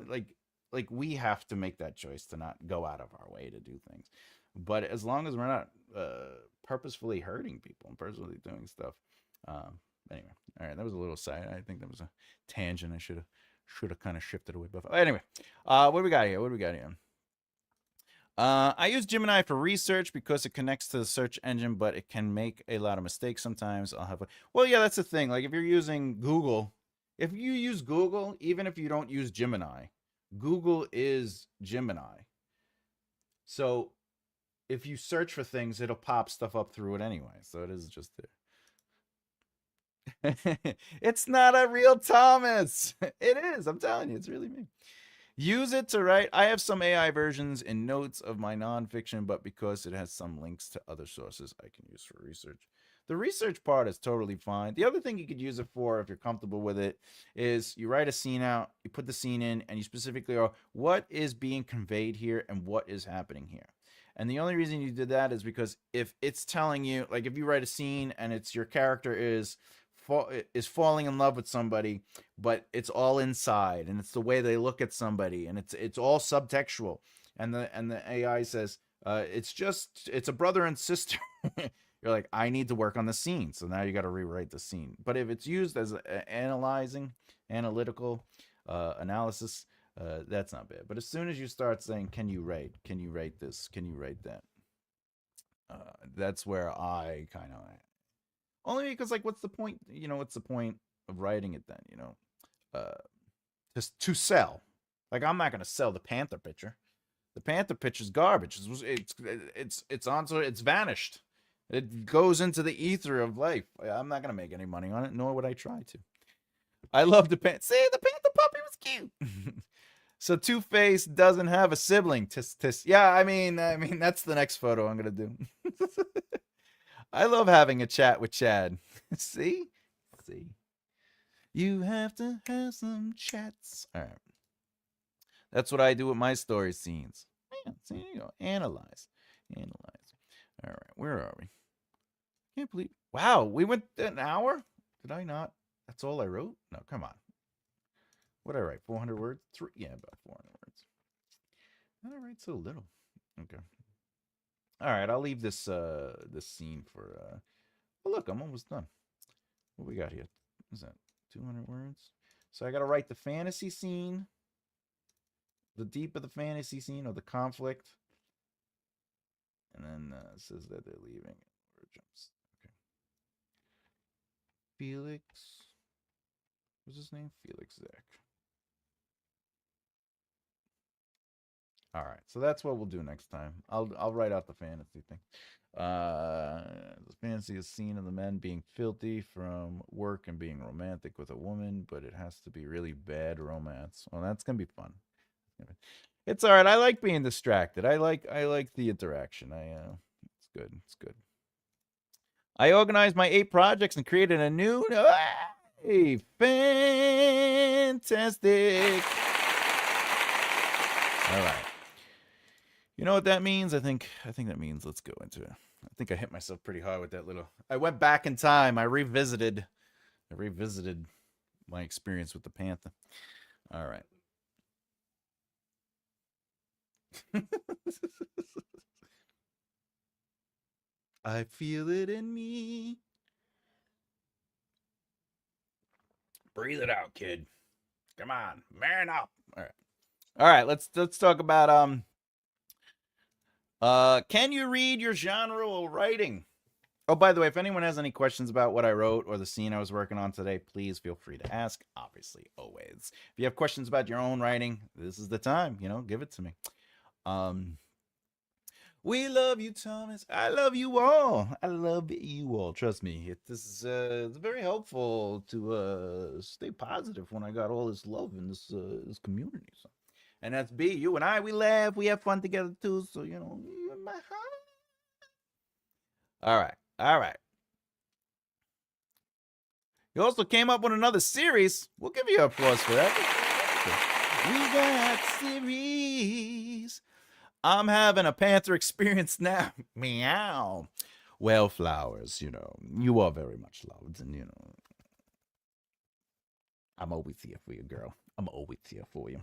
S1: like we have to make that choice to not go out of our way to do things. But as long as we're not purposefully hurting people and purposefully doing stuff. Anyway, all right, that was a little side. I think that was a tangent. I should have kind of shifted away. But anyway, what do we got here? I use Gemini for research because it connects to the search engine, but it can make a lot of mistakes sometimes. Well, yeah, that's the thing. Like if you're using Google, if you use Google, even if you don't use Gemini, Google is Gemini. So if you search for things, it'll pop stuff up through it anyway. So it is just there. It's not a real Thomas. It is. I'm telling you, it's really me. Use it to write. I have some AI versions in notes of my nonfiction, but because it has some links to other sources, I can use for research. The research part is totally fine. The other thing you could use it for, if you're comfortable with it, is you write a scene out, you put the scene in, and you specifically are, what is being conveyed here and what is happening here? And the only reason you did that is because if it's telling you, like if you write a scene and it's your character is falling in love with somebody, but it's all inside, and it's the way they look at somebody, and it's all subtextual, and the AI says it's a brother and sister. You're like, I need to work on the scene, so now you got to rewrite the scene. But if it's used as analytical analysis, that's not bad. But as soon as you start saying, can you write this, can you write that, that's where I kind of, only because, like, what's the point? What's the point of writing it then? Just to sell. Like, I'm not gonna sell the Panther picture. The Panther picture's garbage. It's vanished. It goes into the ether of life. I'm not gonna make any money on it, nor would I try to. I love the Panther. See, the Panther puppy was cute. So Two-Face doesn't have a sibling. Tisk tisk. Yeah, I mean, that's the next photo I'm gonna do. I love having a chat with Chad. See? You have to have some chats. All right. That's what I do with my story scenes. Yeah, see, there you go. Analyze. All right, where are we? Can't believe. Wow, we went an hour? Did I not? That's all I wrote? No, come on. What did I write? 400 words? Yeah, about 400 words. How did I write so little? Okay. All right, I'll leave this this scene for oh, look, I'm almost done. What we got here? What is that? 200 words. So I got to write the fantasy scene, the deep of the fantasy scene, or the conflict, and then it says that they're leaving. Or it jumps. Okay. Felix. What's his name? Felix Zach. All right, so that's what we'll do next time. I'll write out the fantasy thing. The fantasy is scene of the men being filthy from work and being romantic with a woman, but it has to be really bad romance. Well, that's gonna be fun. It's all right. I like being distracted. I like the interaction. It's good. I organized my 8 projects and created a new. Hey, fantastic! All right. You know what that means? I think that means let's go into it. I think I hit myself pretty hard with that little. I went back in time. I revisited my experience with the Panther. All right. I feel it in me. Breathe it out, kid. Come on, man up. All right. Let's talk about can you read your genre while writing? Oh, by the way, if anyone has any questions about what I wrote or the scene I was working on today, please feel free to ask. Obviously, always. If you have questions about your own writing, this is the time. Give it to me. We love you, Thomas. I love you all. Trust me, this is it's very helpful to stay positive when I got all this love in this community. So. And that's B. You and I, we laugh, we have fun together too. So you're in my heart. All right. You also came up with another series. We'll give you applause for that. We got series. I'm having a Panther experience now. Meow. Well, flowers, you are very much loved, and I'm always here for you, girl. I'm always here for you.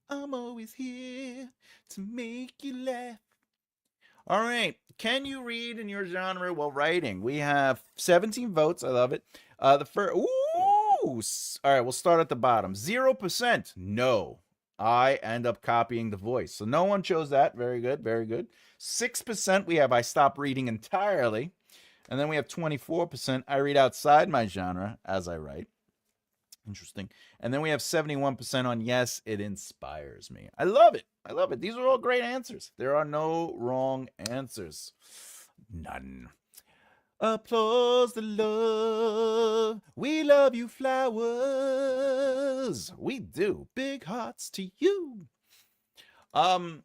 S1: I'm always here to make you laugh. All right. Can you read in your genre while writing? We have 17 votes. I love it. The first. Ooh. All right. We'll start at the bottom. 0%. No. I end up copying the voice. So no one chose that. Very good. Very good. 6% we have I stop reading entirely. And then we have 24% I read outside my genre as I write. Interesting. And then we have 71% on yes, it inspires me. I love it. I love it. These are all great answers. There are no wrong answers. None. Applause the love. We love you, flowers. We do. Big hearts to you. I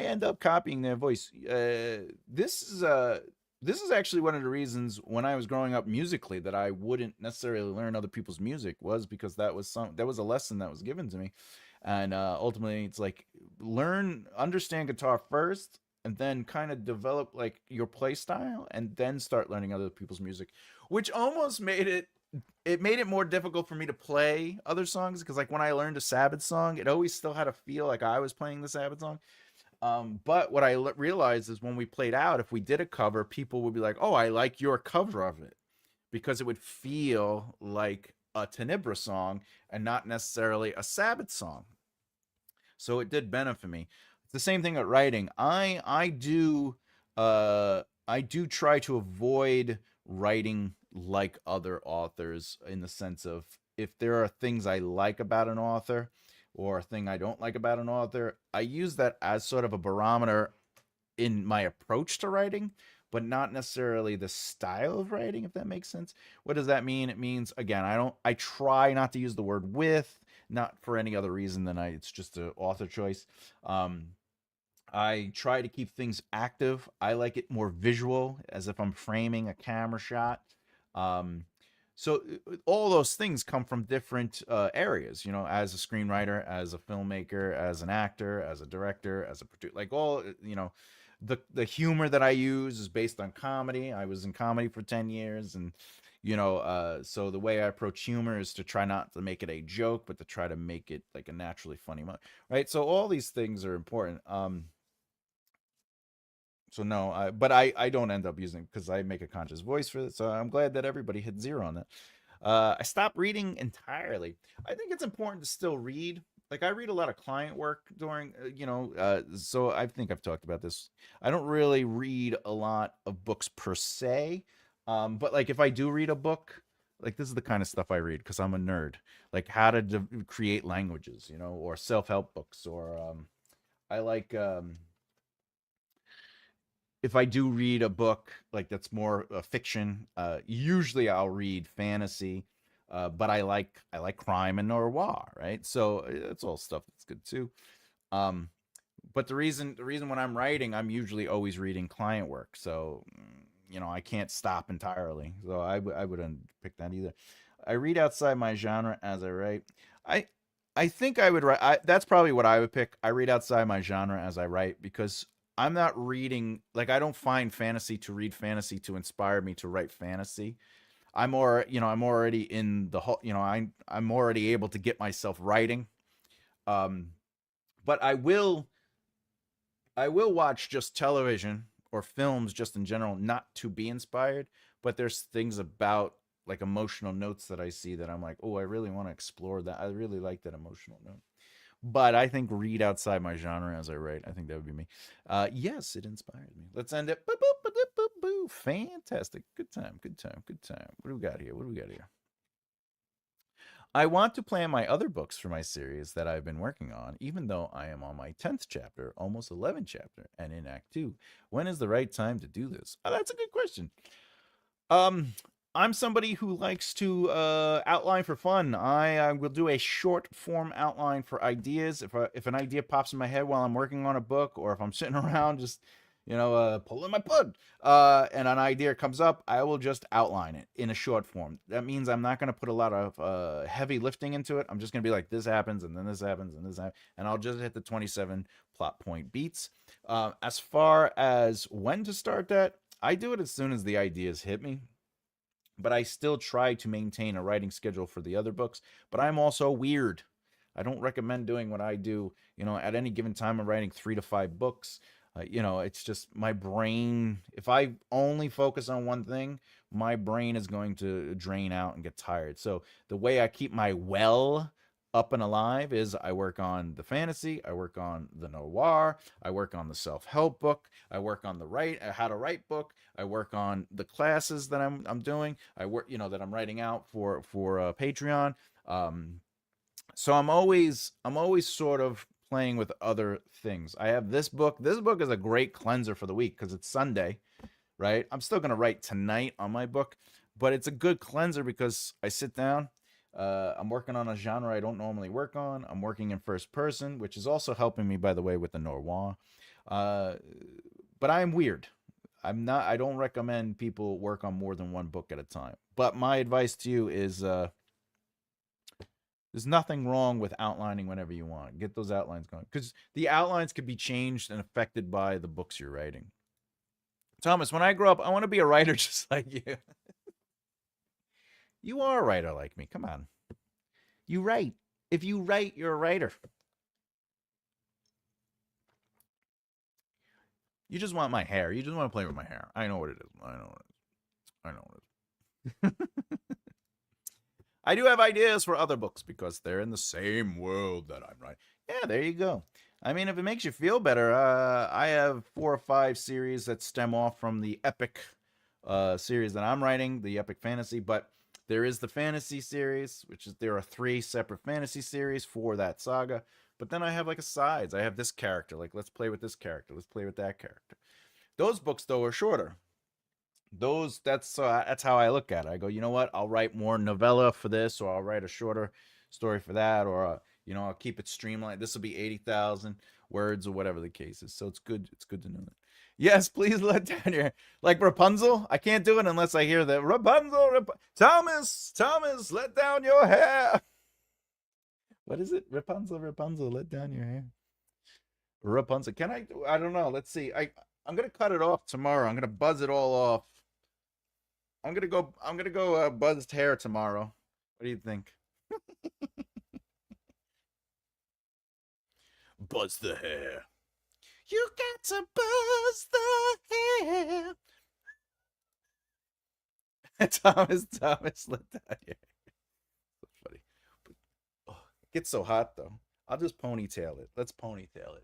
S1: end up copying their voice. This is actually one of the reasons when I was growing up musically that I wouldn't necessarily learn other people's music, was because that was a lesson that was given to me. And ultimately it's like, understand guitar first, and then kind of develop like your play style, and then start learning other people's music, which almost made it more difficult for me to play other songs, because like when I learned a Sabbath song, it always still had to feel like I was playing the Sabbath song. But what I realized is when we played out, if we did a cover, people would be like, "Oh, I like your cover of it," because it would feel like a Tenebra song and not necessarily a Sabbath song. So it did benefit me. It's the same thing at writing. I do try to avoid writing like other authors, in the sense of, if there are things I like about an author or a thing I don't like about an author, I use that as sort of a barometer in my approach to writing, but not necessarily the style of writing, if that makes sense. What does that mean? It means, again, I try not to use the word with, not for any other reason than it's just an author choice. I try to keep things active. I like it more visual, as if I'm framing a camera shot. Um, so all those things come from different areas, as a screenwriter, as a filmmaker, as an actor, as a director, as a producer, like all, the humor that I use is based on comedy. I was in comedy for 10 years, and so the way I approach humor is to try not to make it a joke, but to try to make it like a naturally funny moment, right? So all these things are important. So no, I don't end up using it because I make a conscious voice for it. So I'm glad that everybody hit 0 on that. I stopped reading entirely. I think it's important to still read. Like, I read a lot of client work during, so I think I've talked about this. I don't really read a lot of books per se, but like if I do read a book, like this is the kind of stuff I read because I'm a nerd. Like how to create languages, or self-help books, or I like if I do read a book like that's more fiction, usually I'll read fantasy, but I like crime and noir, right? So it's all stuff that's good too. Um, but the reason when I'm writing, I'm usually always reading client work, so I can't stop entirely. So I wouldn't pick that either. I read outside my genre as I write. I I think I would write. That's probably what I would pick. I read outside my genre as I write because I'm not reading, like, I don't find fantasy to read fantasy to inspire me to write fantasy. I'm already in the whole, I'm already able to get myself writing. Um, but I will watch just television or films just in general, not to be inspired. But there's things about like emotional notes that I see that I'm like, oh, I really want to explore that. I really like that emotional note. But I think read outside my genre as I write. I think that would be me. Yes, it inspired me. Let's end it. Boop, boop, boop, boop, boop, boop. Fantastic. Good time. Good time. Good time. What do we got here? What do we got here? I want to plan my other books for my series that I've been working on, even though I am on my 10th chapter, almost 11th chapter, and in Act 2. When is the right time to do this? Oh, that's a good question. Um, I'm somebody who likes to outline for fun. I will do a short form outline for ideas. If an idea pops in my head while I'm working on a book, or if I'm sitting around just pulling my pud, and an idea comes up, I will just outline it in a short form. That means I'm not going to put a lot of heavy lifting into it. I'm just going to be like, this happens, and then this happens, and this happens, and I'll just hit the 27 plot point beats. As far as when to start that, I do it as soon as the ideas hit me. But I still try to maintain a writing schedule for the other books. But I'm also weird. I don't recommend doing what I do. At any given time, I'm writing 3 to 5 books. It's just my brain. If I only focus on one thing, my brain is going to drain out and get tired. So the way I keep my well up and alive is I work on the fantasy, I work on the noir, I work on the self-help book, I work on the how to write book, I work on the classes that I'm doing, I work that I'm writing out for Patreon. So I'm always sort of playing with other things. I have this book. This book is a great cleanser for the week because it's Sunday, right? I'm still going to write tonight on my book, but it's a good cleanser because I sit down. I'm working on a genre I don't normally work on. I'm working in first person, which is also helping me, by the way, with the noir. But I'm weird. I don't recommend people work on more than one book at a time. But my advice to you is there's nothing wrong with outlining whenever you want. Get those outlines going. Because the outlines could be changed and affected by the books you're writing. Thomas, when I grow up, I want to be a writer just like you. You are a writer like me. Come on. You write. If you write, you're a writer. You just want my hair. You just want to play with my hair. I know what it is. I know what it is. I do have ideas for other books because they're in the same world that I'm writing. Yeah, there you go. I mean, if it makes you feel better, I have 4 or 5 series that stem off from the epic series that I'm writing, the epic fantasy. But there is the fantasy series, there are 3 separate fantasy series for that saga. But then I have like a sides. I have this character, like let's play with this character, let's play with that character. Those books though are shorter. That's how I look at it. I go, you know what? I'll write more novella for this, or I'll write a shorter story for that, or I'll keep it streamlined. This will be 80,000 words or whatever the case is. So it's good. It's good to know that. Yes, please let down your like Rapunzel. I can't do it unless I hear that Rapunzel. Thomas, let down your hair. What is it? Rapunzel, let down your hair. Rapunzel. Can I? I don't know. Let's see. I'm gonna cut it off tomorrow. I'm gonna buzz it all off. I'm gonna go buzzed hair tomorrow. What do you think? Buzz the hair. You got to buzz the hair. Thomas, let that hair. That's funny. But, it gets so hot though. I'll just ponytail it. Let's ponytail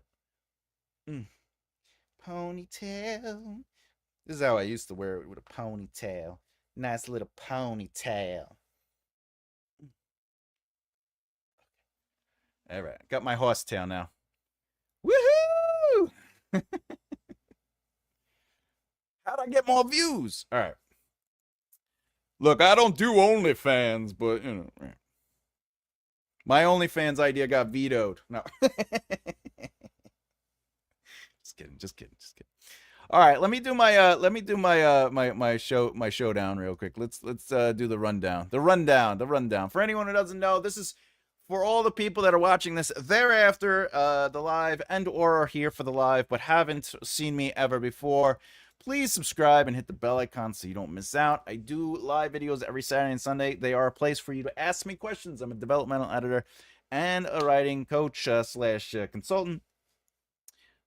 S1: it. Ponytail. This is how I used to wear it, with a ponytail. Nice little ponytail. All right, got my horse tail now. Woohoo! How'd I get more views? All right. Look, I don't do OnlyFans, but my OnlyFans idea got vetoed. No. Just kidding. All right, let me do my my showdown real quick. Let's do the rundown. The rundown. For anyone who doesn't know, this is for all the people that are watching this thereafter the live and or are here for the live but haven't seen me ever before. Please subscribe and hit the bell icon so you don't miss out. I do live videos every Saturday and Sunday. They are a place for you to ask me questions. I'm a developmental editor and a writing coach slash consultant.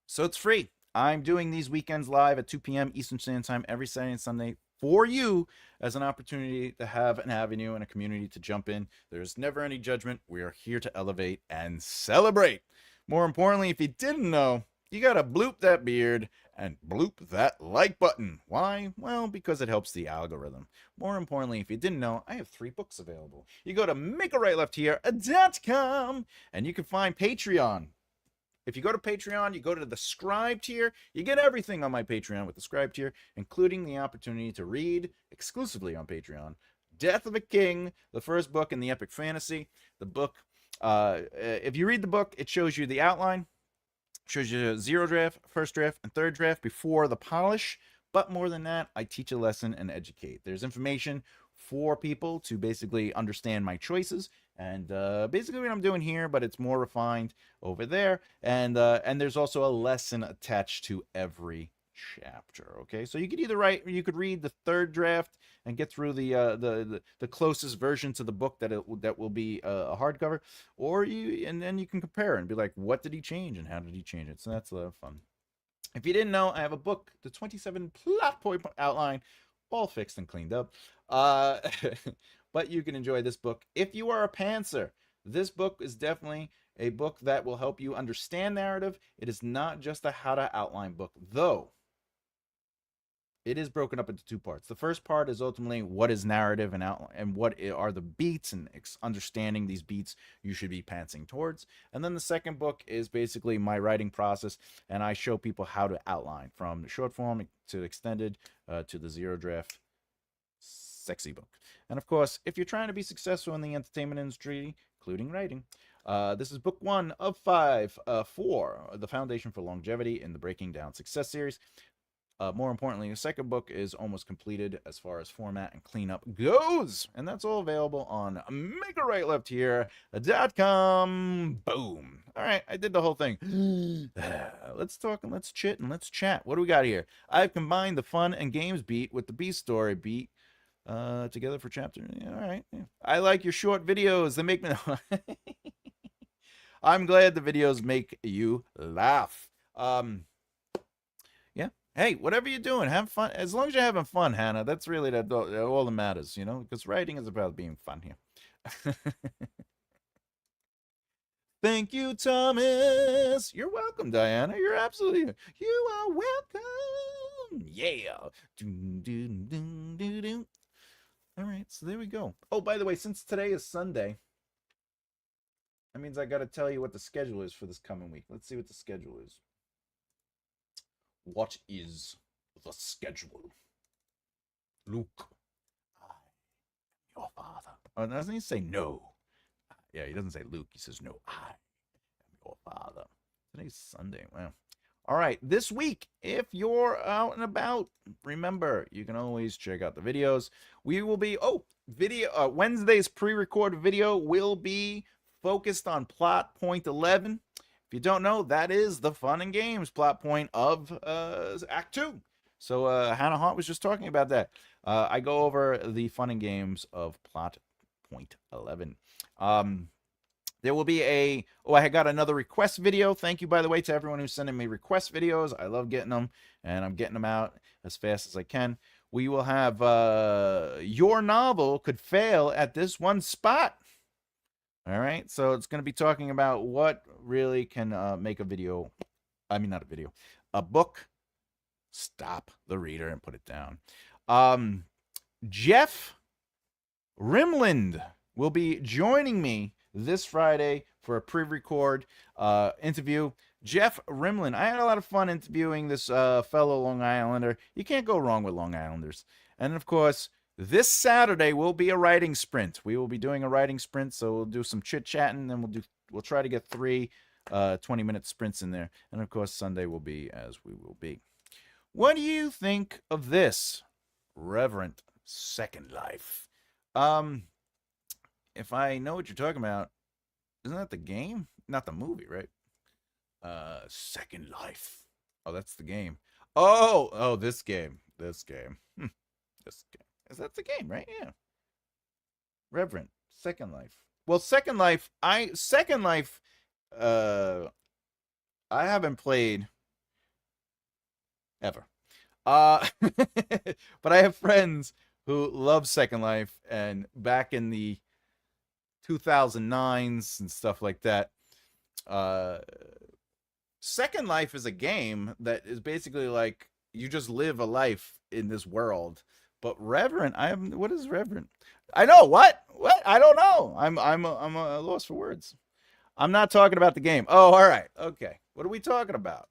S1: So it's free. I'm doing these weekends live at 2 p.m. Eastern Standard Time every Saturday and Sunday for you as an opportunity to have an avenue and a community to jump in. There's never any judgment. We are here to elevate and celebrate. More importantly, if you didn't know, you got to bloop that beard and bloop that like button. Why? Well, because it helps the algorithm. More importantly, if you didn't know, I have 3 books available. You go to makearightleftheare.com and you can find Patreon. If you go to Patreon, you go to the Scribe tier, you get everything on my Patreon with the Scribe tier, including the opportunity to read exclusively on Patreon Death of a King, the first book in the epic fantasy. The book, if you read the book, it shows you the outline, Shows you zero draft, first draft, and third draft before the polish. But more than that, I teach a lesson and educate. There's information for people to basically understand my choices and basically what I'm doing here, but it's more refined over there. And there's also a lesson attached to every chapter. Okay, so you could either you could read the third draft and get through the closest version to the book that will be a hardcover, or and then you can compare and be like, what did he change and how did he change it? So that's a lot of fun. If you didn't know, I have a book, the 27 plot point outline, all fixed and cleaned up. But you can enjoy this book if you are a pantser. This book is definitely a book that will help you understand narrative. It is not just a how to outline book, though it is broken up into two parts. The first part is ultimately what is narrative and outline, and what are the beats, and understanding these beats you should be pantsing towards. And then the second book is basically my writing process, and I show people how to outline from short form to extended to the zero draft sexy book. And of course, if you're trying to be successful in the entertainment industry, including writing, this is book 1 of 5 for the Foundation for Longevity in the Breaking Down Success series. More importantly, the second book is almost completed as far as format and cleanup goes. And that's all available on makearightlefthehere.com. Boom. All right, I did the whole thing. Let's talk and let's chit and let's chat. What do we got here? I've combined the fun and games beat with the B story beat together for chapter. Yeah, all right. Yeah. I like your short videos. They make me... I'm glad the videos make you laugh. Yeah. Hey, whatever you're doing, have fun. As long as you're having fun, Hannah, that's really all that matters, you know, because writing is about being fun here. Thank you, Thomas. You're welcome, Diana. You're absolutely... You are welcome. Yeah. All right, so there we go. Oh, by the way, since today is Sunday, that means I got to tell you what the schedule is for this coming week. Let's see what the schedule is. What is the schedule? Luke, I am your father. Oh, doesn't he say no? Yeah, he doesn't say Luke. He says no, I am your father. Today's Sunday. Wow. All right, this week, if you're out and about, remember, you can always check out the videos. We will be, Wednesday's pre-recorded video will be focused on plot point 11. If you don't know, that is the fun and games plot point of Act 2. So Hannah Hart was just talking about that. I go over the fun and games of plot point 11. There will be I got another request video. Thank you, by the way, to everyone who's sending me request videos. I love getting them, and I'm getting them out as fast as I can. We will have your novel could fail at this one spot. All right, so it's going to be talking about what really can make a book stop the reader and put it down. Jeff Rimland will be joining me this Friday for a pre-record interview. Jeff Rimland, I had a lot of fun interviewing this fellow Long Islander. You can't go wrong with Long Islanders. And of course, this Saturday will be a writing sprint. We will be doing a writing sprint, so we'll do some chit-chatting, then we'll try to get 3 20-minute sprints in there. And of course, Sunday will be as we will be. What do you think of this, Reverend Second Life? If I know what you're talking about, isn't that the game? Not the movie, right? Second Life. Oh, that's the game. Oh, this game. This game. This game. Is that the game, right? Yeah. Reverend Second Life. Well, Second Life, I haven't played ever. But I have friends who love Second Life, and back in the 2009s and stuff like that. Second Life is a game that is basically like you just live a life in this world. But Reverend, what is Reverend? I know what? I don't know. I'm a loss for words. I'm not talking about the game. Oh, all right. Okay. What are we talking about?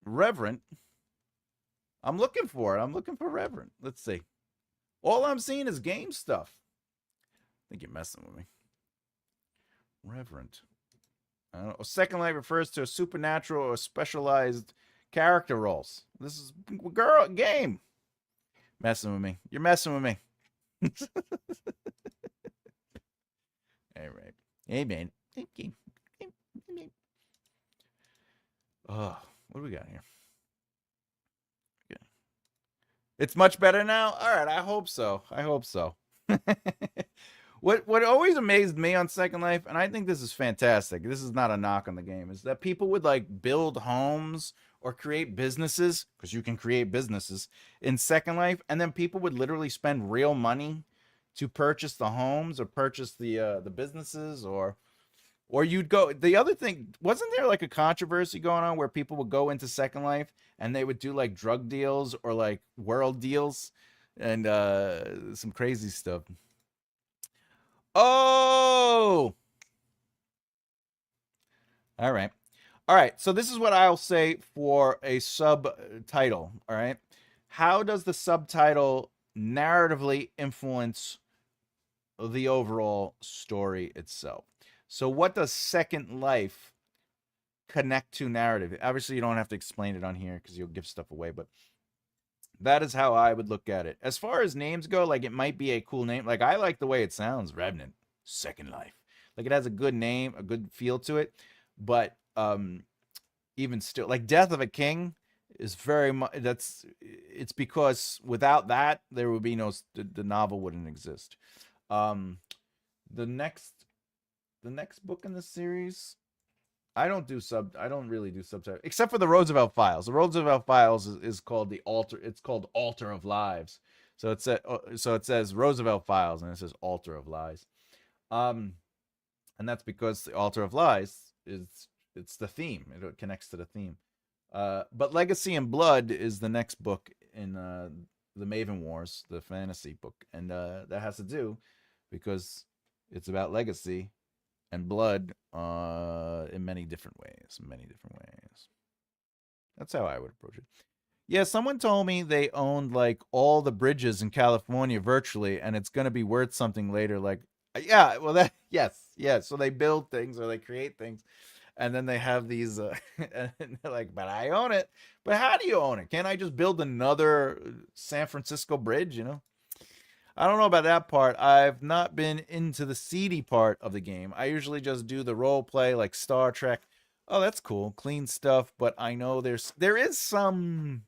S1: Reverend. I'm looking for it. I'm looking for Reverend. Let's see. All I'm seeing is game stuff. I think you're messing with me. Reverend. I don't know. Second Life refers to a supernatural or specialized character roles. This is girl game. Messing with me. You're messing with me. All right. Hey man. Okay. Oh, what do we got here? Okay. It's much better now. All right. I hope so. I hope so. What always amazed me on Second Life, and I think this is fantastic. This is not a knock on the game, is that people would like build homes or create businesses, because you can create businesses in Second Life, and then people would literally spend real money to purchase the homes or purchase the businesses, or you'd go. The other thing, wasn't there like a controversy going on where people would go into Second Life and they would do like drug deals or like world deals and some crazy stuff. Oh, all right. All right. So this is what I'll say for a subtitle. All right. How does the subtitle narratively influence the overall story itself? So what does Second Life connect to narrative? Obviously, you don't have to explain it on here because you'll give stuff away, but that is how I would look at it. As far as names go, like it might be a cool name. Like I like the way it sounds, Revenant, Second Life. Like it has a good name, a good feel to it. But even still, like Death of a King is very much it's because without that there would be no the novel wouldn't exist. Um, the next the next book in the series I don't really do subtitles except for the Roosevelt Files. The Roosevelt Files is called the Altar. It's called Altar of Lives. So it says Roosevelt Files and it says Altar of Lies. Um, and that's because the Altar of Lies it's the theme. It connects to the theme. But Legacy and Blood is the next book in the Maven Wars, the fantasy book, and that has to do because it's about legacy and blood in many different ways. Many different ways. That's how I would approach it. Yeah, someone told me they owned like all the bridges in California virtually, and it's gonna be worth something later. Like, yeah, well, that yes. So they build things or they create things, and then they have these, and they're like, "But I own it." But how do you own it? Can't I just build another San Francisco bridge? You know? I don't know about that part. I've not been into the seedy part of the game. I usually just do the role play like Star Trek. Oh, that's cool. Clean stuff, but I know there is some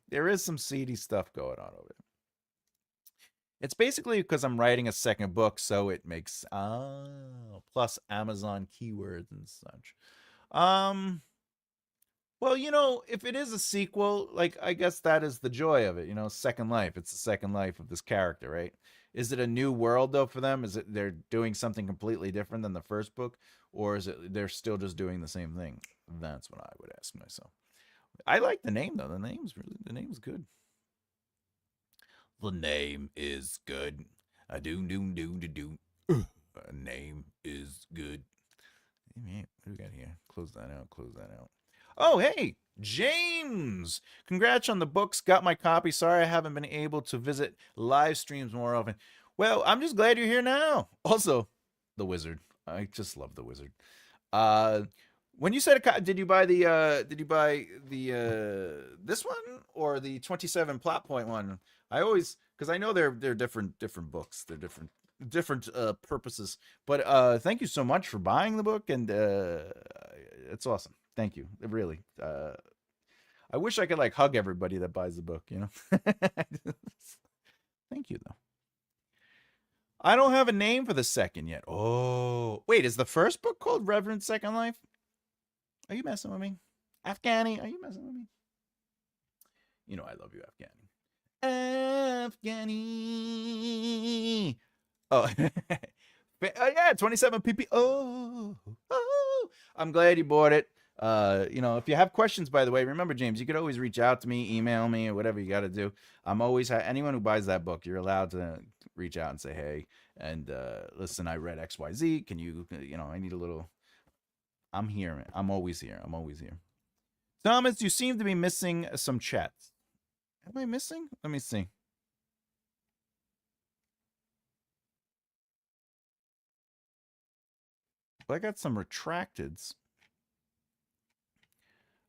S1: seedy stuff going on over there. It's basically because I'm writing a second book, so it makes plus Amazon keywords and such. Um well, if it is a sequel, like I guess that is the joy of it, Second Life. It's the second life of this character, right? Is it a new world though for them? Is it they're doing something completely different than the first book, or is it they're still just doing the same thing? That's what I would ask myself. I like the name though. The name's good. The name is good. A do do do do do. A name is good. What do we got here? Close that out. Close that out. Oh, hey, James! Congrats on the books. Got my copy. Sorry I haven't been able to visit live streams more often. Well, I'm just glad you're here now. Also, the Wizard. I just love the Wizard. Uh, when you said did you buy the this one or the 27 plot point one? I always because I know they're different books. They're different purposes. But thank you so much for buying the book, and it's awesome. Thank you, really. I wish I could like hug everybody that buys the book. Thank you though. I don't have a name for the second yet. Oh, wait, is the first book called Reverend Second Life? Are you messing with me, Afghani? Are you messing with me? I love you, Afghani. Afghani. Oh, yeah, 27 pp. Oh, I'm glad you bought it. If you have questions, by the way, remember, James, you could always reach out to me, email me, or whatever you got to do. I'm always anyone who buys that book, you're allowed to reach out and say, hey, and listen, I read XYZ. Can you, I need a little. I'm here. I'm always here. I'm always here. Thomas, you seem to be missing some chats. Am I missing? Let me see. Well, I got some retracteds.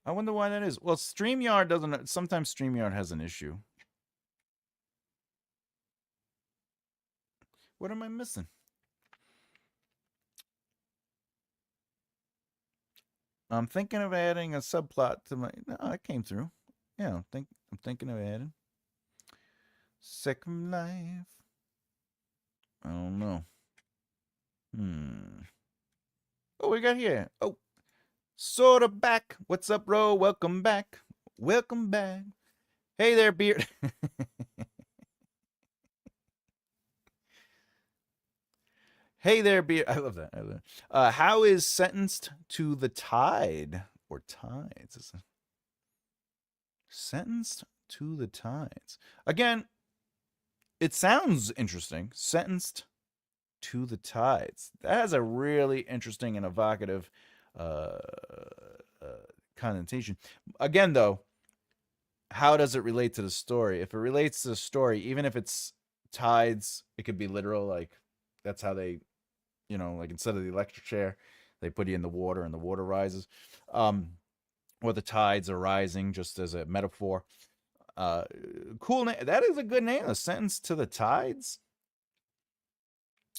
S1: I wonder why that is. Well, StreamYard doesn't. Sometimes StreamYard has an issue. What am I missing? I'm thinking of adding a subplot to my. No, that came through. Yeah, I'm thinking of adding Second Life. I don't know. Hmm. Oh, we got here. Oh, sorta back. What's up, bro? Welcome back. Welcome back. Hey there, Beard. Hey there, Beard. I love that. I love that. How is Sentenced to the Tide or Tides? Sentenced to the Tides. Again, it sounds interesting. Sentenced to the Tides. That has a really interesting and evocative uh, uh, connotation. Again, though, how does it relate to the story? If it relates to the story, even if it's tides, it could be literal. Like that's how they, like instead of the electric chair, they put you in the water and the water rises. Um, or the tides are rising, just as a metaphor. Uh, cool name. That is a good name. A Sentence to the Tides.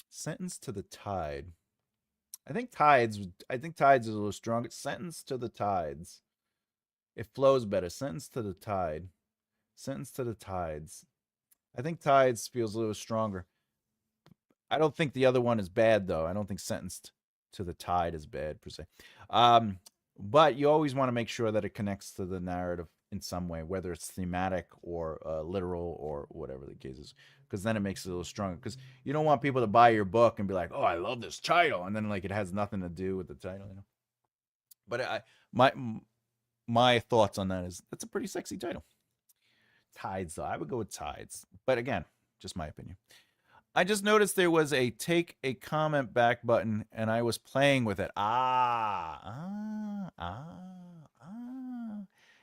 S1: Sentence to the Tide. I think tides. I think tides is a little stronger. Sentence to the tides. It flows better. Sentence to the tide. Sentence to the tides. I think tides feels a little stronger. I don't think the other one is bad though. I don't think sentenced to the tide is bad per se. But you always want to make sure that it connects to the narrative in some way, whether it's thematic or literal or whatever the case is, because then it makes it a little stronger. Because you don't want people to buy your book and be like, "Oh, I love this title," and then like it has nothing to do with the title. But my my thoughts on that is that's a pretty sexy title. Tides, though, I would go with tides. But again, just my opinion. I just noticed there was a take a comment back button and I was playing with it.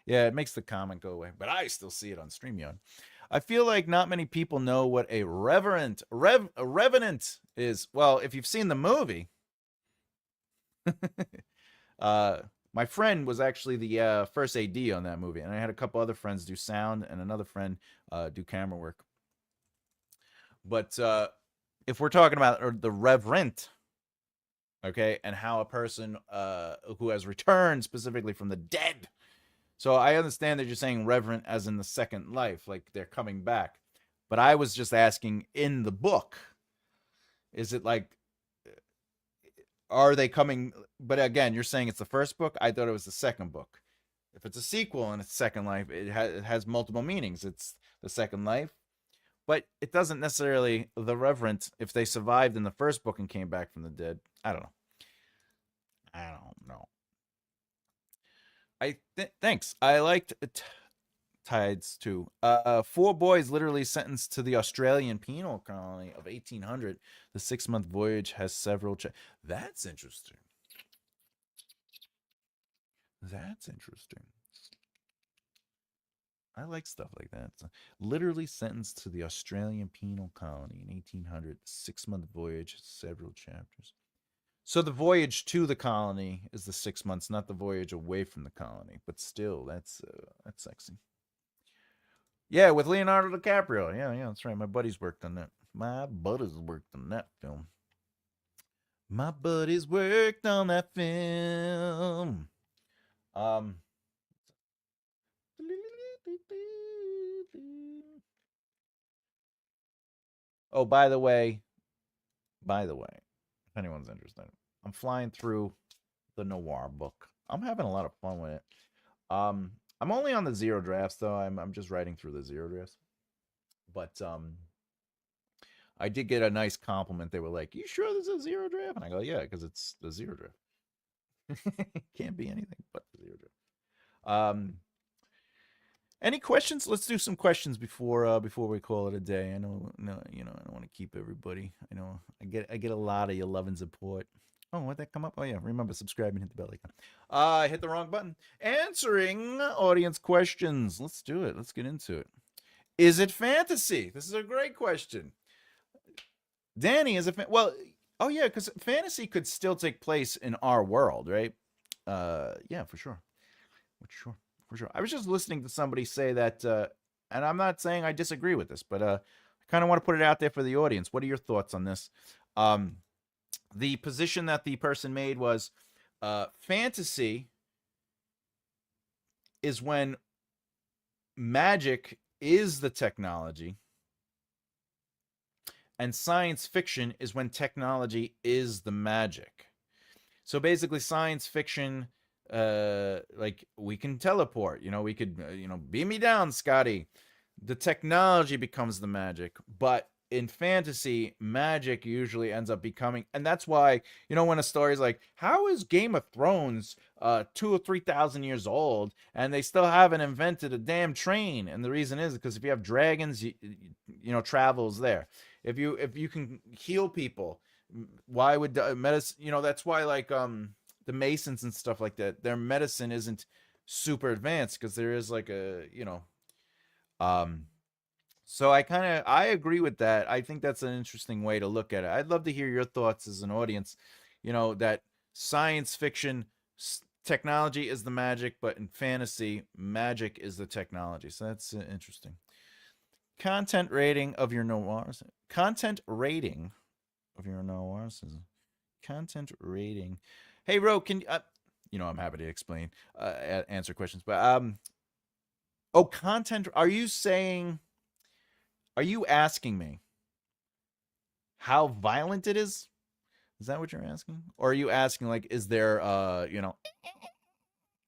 S1: Yeah, it makes the comment go away, but I still see it on StreamYard. I feel like not many people know what a revenant is. Well, if you've seen the movie, my friend was actually the first AD on that movie, and I had a couple other friends do sound and another friend do camera work. But if we're talking about the reverent, okay, and how a person who has returned specifically from the dead. So I understand that you're saying reverent as in the second life, like they're coming back. But I was just asking in the book, is it like, are they coming? But again, you're saying it's the first book. I thought it was the second book. If it's a sequel and it's Second Life, it has multiple meanings. It's the second life, but it doesn't necessarily the reverent if they survived in the first book and came back from the dead. I don't know. I don't know. Thanks. I liked Tides too. Four boys literally sentenced to the Australian penal colony of 1800. The 6-month voyage has several. That's interesting. That's interesting. I like stuff like that. So, literally sentenced to the Australian penal colony in 1800. 6-month voyage, several chapters. So the voyage to the colony is the 6 months, not the voyage away from the colony. But still, that's sexy. Yeah, with Leonardo DiCaprio. Yeah, that's right. My buddies worked on that. My buddies worked on that film. My buddies worked on that film. Oh, by the way, if anyone's interested, I'm flying through the noir book. I'm having a lot of fun with it. I'm only on the zero drafts though. I'm just writing through the zero drafts. But I did get a nice compliment. They were like, "You sure this is a zero draft?" And I go, "Yeah, because it's the zero draft. Can't be anything but the zero draft." Any questions? Let's do some questions before we call it a day. I know, no, I don't want to keep everybody. I know I get a lot of your love and support. Oh, what'd that come up? Oh yeah, remember subscribe and hit the bell icon. I hit the wrong button. Answering audience questions. Let's do it. Let's get into it. Is it fantasy? This is a great question. Danny, is it well? Oh yeah, because fantasy could still take place in our world, right? Yeah, for sure. Sure, for sure. I was just listening to somebody say that, and I'm not saying I disagree with this, but I kind of want to put it out there for the audience. What are your thoughts on this? Um, the position that the person made was fantasy is when magic is the technology, and science fiction is when technology is the magic. So basically, science fiction, like we can teleport. We could, beam me down, Scotty. The technology becomes the magic, but in fantasy, magic usually ends up becoming, and that's why when a story's like, how is Game of Thrones 2 or 3 thousand years old and they still haven't invented a damn train? And the reason is because if you have dragons, travel's there. If you can heal people, why would medicine? That's why like the Masons and stuff like that, their medicine isn't super advanced because there is like um so I agree with that. I think that's an interesting way to look at it. I'd love to hear your thoughts as an audience. That science fiction technology is the magic, but in fantasy, magic is the technology. So that's interesting. Content rating of your noirs. Content rating of your noirs. Content rating. Hey, Ro, can I'm happy to explain, answer questions, but oh, content. Are you asking me how violent it is? Is that what you're asking? Or are you asking like, is there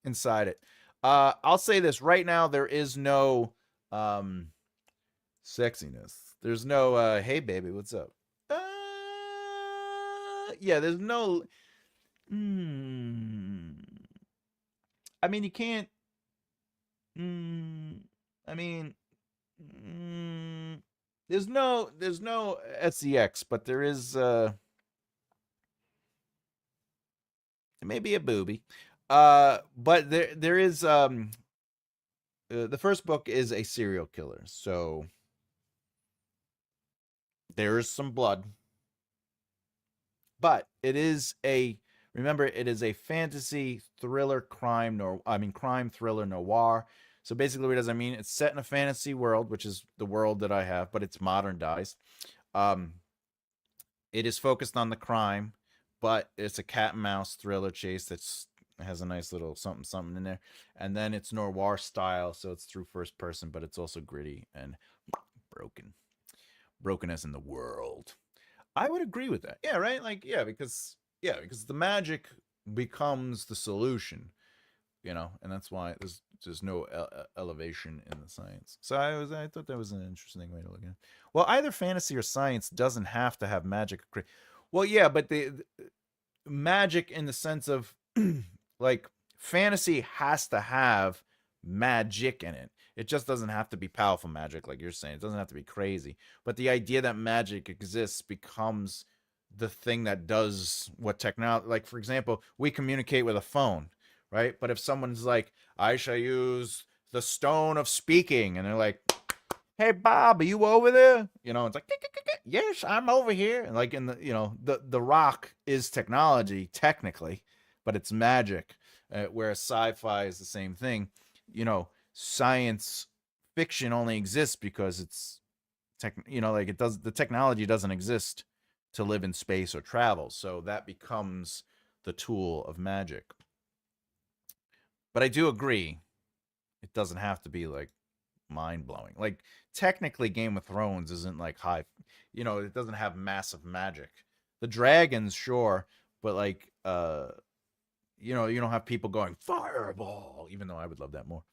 S1: inside it? I'll say this right now, there is no sexiness. There's no hey baby, what's up? Yeah, there's no I mean, you can't I mean, there's no sex, but there is maybe a booby. But there is the first book is a serial killer, so there is some blood. But it is remember, it is a fantasy thriller crime thriller noir. So basically, what does that mean? It's set in a fantasy world, which is the world that I have, but it's modernized. It is focused on the crime, but it's a cat and mouse thriller chase that has a nice little something something in there. And then it's noir style, so it's through first person, but it's also gritty and broken. Brokenness in the world. I would agree with that. Yeah, right? Like, because the magic becomes the solution, and that's why there's no elevation in the science. So I thought that was an interesting way to look at it. Well, either fantasy or science doesn't have to have magic. Well, yeah, but the magic in the sense of like fantasy has to have magic in it. It just doesn't have to be powerful magic, like you're saying. It doesn't have to be crazy. But the idea that magic exists becomes the thing that does what technology. Like, for example, we communicate with a phone, right? But if someone's like, I shall use the stone of speaking, and they're like, hey, Bob, are you over there? It's like, yes, I'm over here. And like in the rock is technology, technically, but it's magic. Whereas sci-fi is the same thing. Science fiction only exists because it's the technology doesn't exist to live in space or travel, so that becomes the tool of magic. But I do agree, it doesn't have to be like mind-blowing. Like, technically Game of Thrones isn't like high, it doesn't have massive magic. The dragons, sure, but like you don't have people going fireball, even though I would love that more.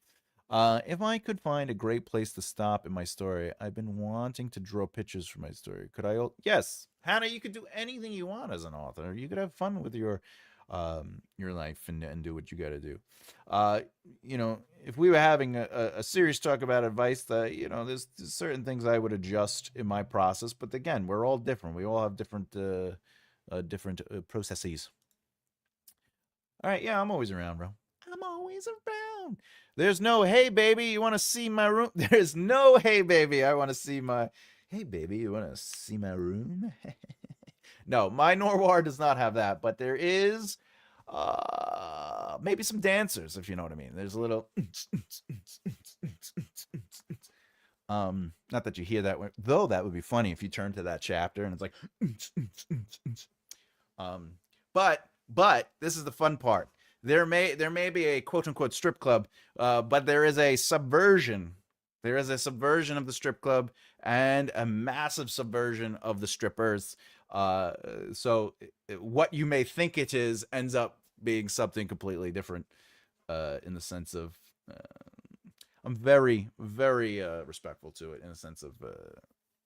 S1: If I could find a great place to stop in my story, I've been wanting to draw pictures for my story. Could I? Yes, Hannah, you could do anything you want as an author. You could have fun with your life and do what you got to do. If we were having a serious talk about advice, there's certain things I would adjust in my process. But again, we're all different. We all have different processes. All right, yeah, I'm always around, bro. I'm always around. There's no, hey, baby, you want to see my room? There's no, hey, baby, I want to see my, hey, baby, you want to see my room? No, my noir does not have that, but there is Maybe some dancers, if you know what I mean. There's a little not that you hear that, though that would be funny if you turn to that chapter and it's like um but this is the fun part. There may be a quote unquote strip club, but there is a subversion. There is a subversion of the strip club and a massive subversion of the strippers. So what you may think it is ends up being something completely different. In the sense of, I'm very, very respectful to it in the sense of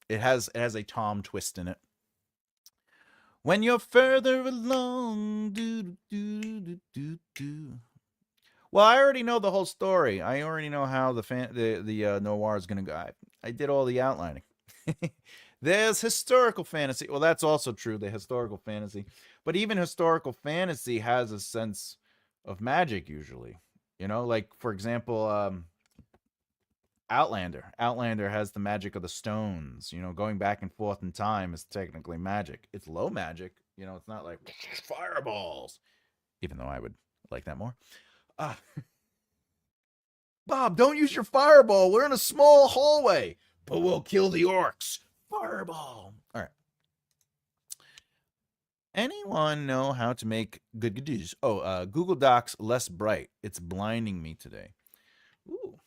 S1: it has a Tom twist in it. When you're further along, do do do do do. Well, I already know the whole story. I already know how the noir is going to go. I did all the outlining. There's historical fantasy. Well, that's also true. The historical fantasy, but even historical fantasy has a sense of magic usually. You know, like for example, Outlander. Outlander has the magic of the stones. You know, going back and forth in time is technically magic. It's low magic. You know, it's not like fireballs. Even though I would like that more. Uh, Bob, don't use your fireball. We're in a small hallway, but we'll kill the orcs. Fireball. All right. Anyone know how to make good goodies? Oh, Google Docs less bright. It's blinding me today. Ooh.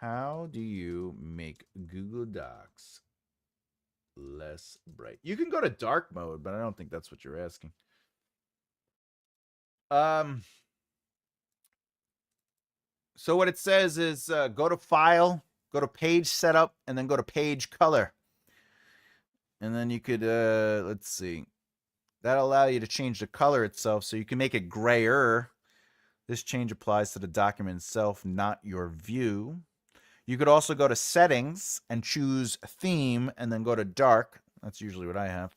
S1: How do you make Google Docs less bright? You can go to dark mode, but I don't think that's what you're asking. So what it says is go to File, go to Page Setup, and then go to Page Color. And then you could, let's see. That'll allow you to change the color itself, so you can make it grayer. This change applies to the document itself, not your view. You could also go to Settings and choose Theme, and then go to Dark. That's usually what I have,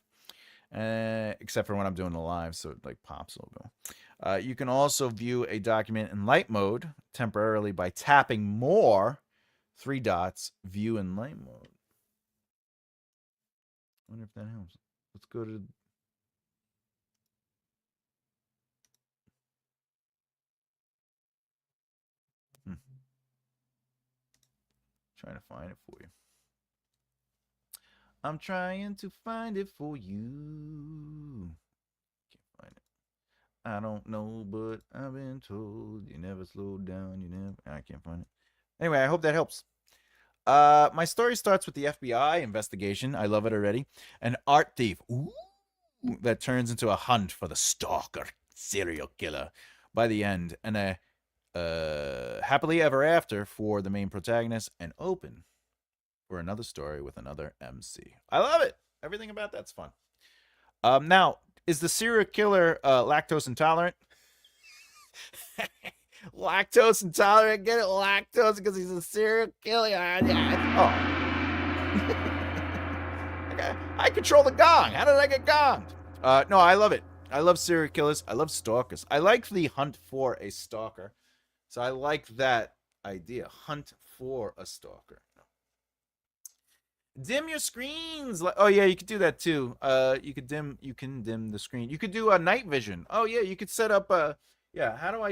S1: except for when I'm doing the live, so it like pops a little bit. You can also view a document in light mode temporarily by tapping More, 3 dots, View in light mode. I wonder if that helps. Let's go to... Trying to find it for you. I'm trying to find it for you. Can't find it. I don't know, but I've been told you never slow down. You never... I can't find it. Anyway, I hope that helps. My story starts with the FBI investigation. I love it already. An art thief. Ooh, that turns into a hunt for the stalker serial killer by the end. And a happily ever after for the main protagonist, and open for another story with another MC. I love it. Everything about that's fun. Now, is the serial killer lactose intolerant? Lactose intolerant? Get it? Lactose because he's a serial killer. Oh. Okay. I control the gong. How did I get gonged? No, I love it. I love serial killers. I love stalkers. I like the hunt for a stalker. So I like that idea. Hunt for a stalker. Dim your screens. Oh yeah, you could do that too. You can dim the screen. You could do a night vision. Oh yeah, you could set up yeah, how do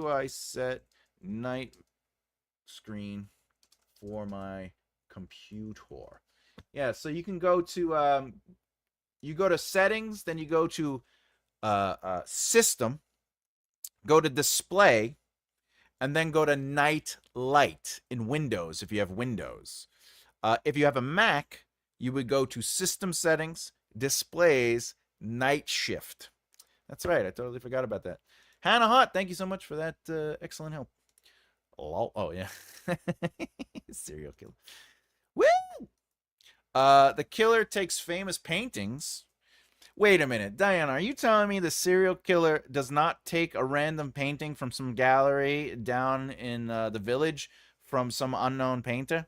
S1: I set night screen for my computer? Yeah, so you can go to you go to settings, then you go to system, go to display, and then go to night light in Windows if you have Windows. If you have a Mac, you would go to system settings, displays, night shift. That's right. I totally forgot about that. Hannah Hot, thank you so much for that excellent help. Oh, yeah. Serial killer. Woo! The killer takes famous paintings. Wait a minute, Diana, are you telling me the serial killer does not take a random painting from some gallery down in the village from some unknown painter?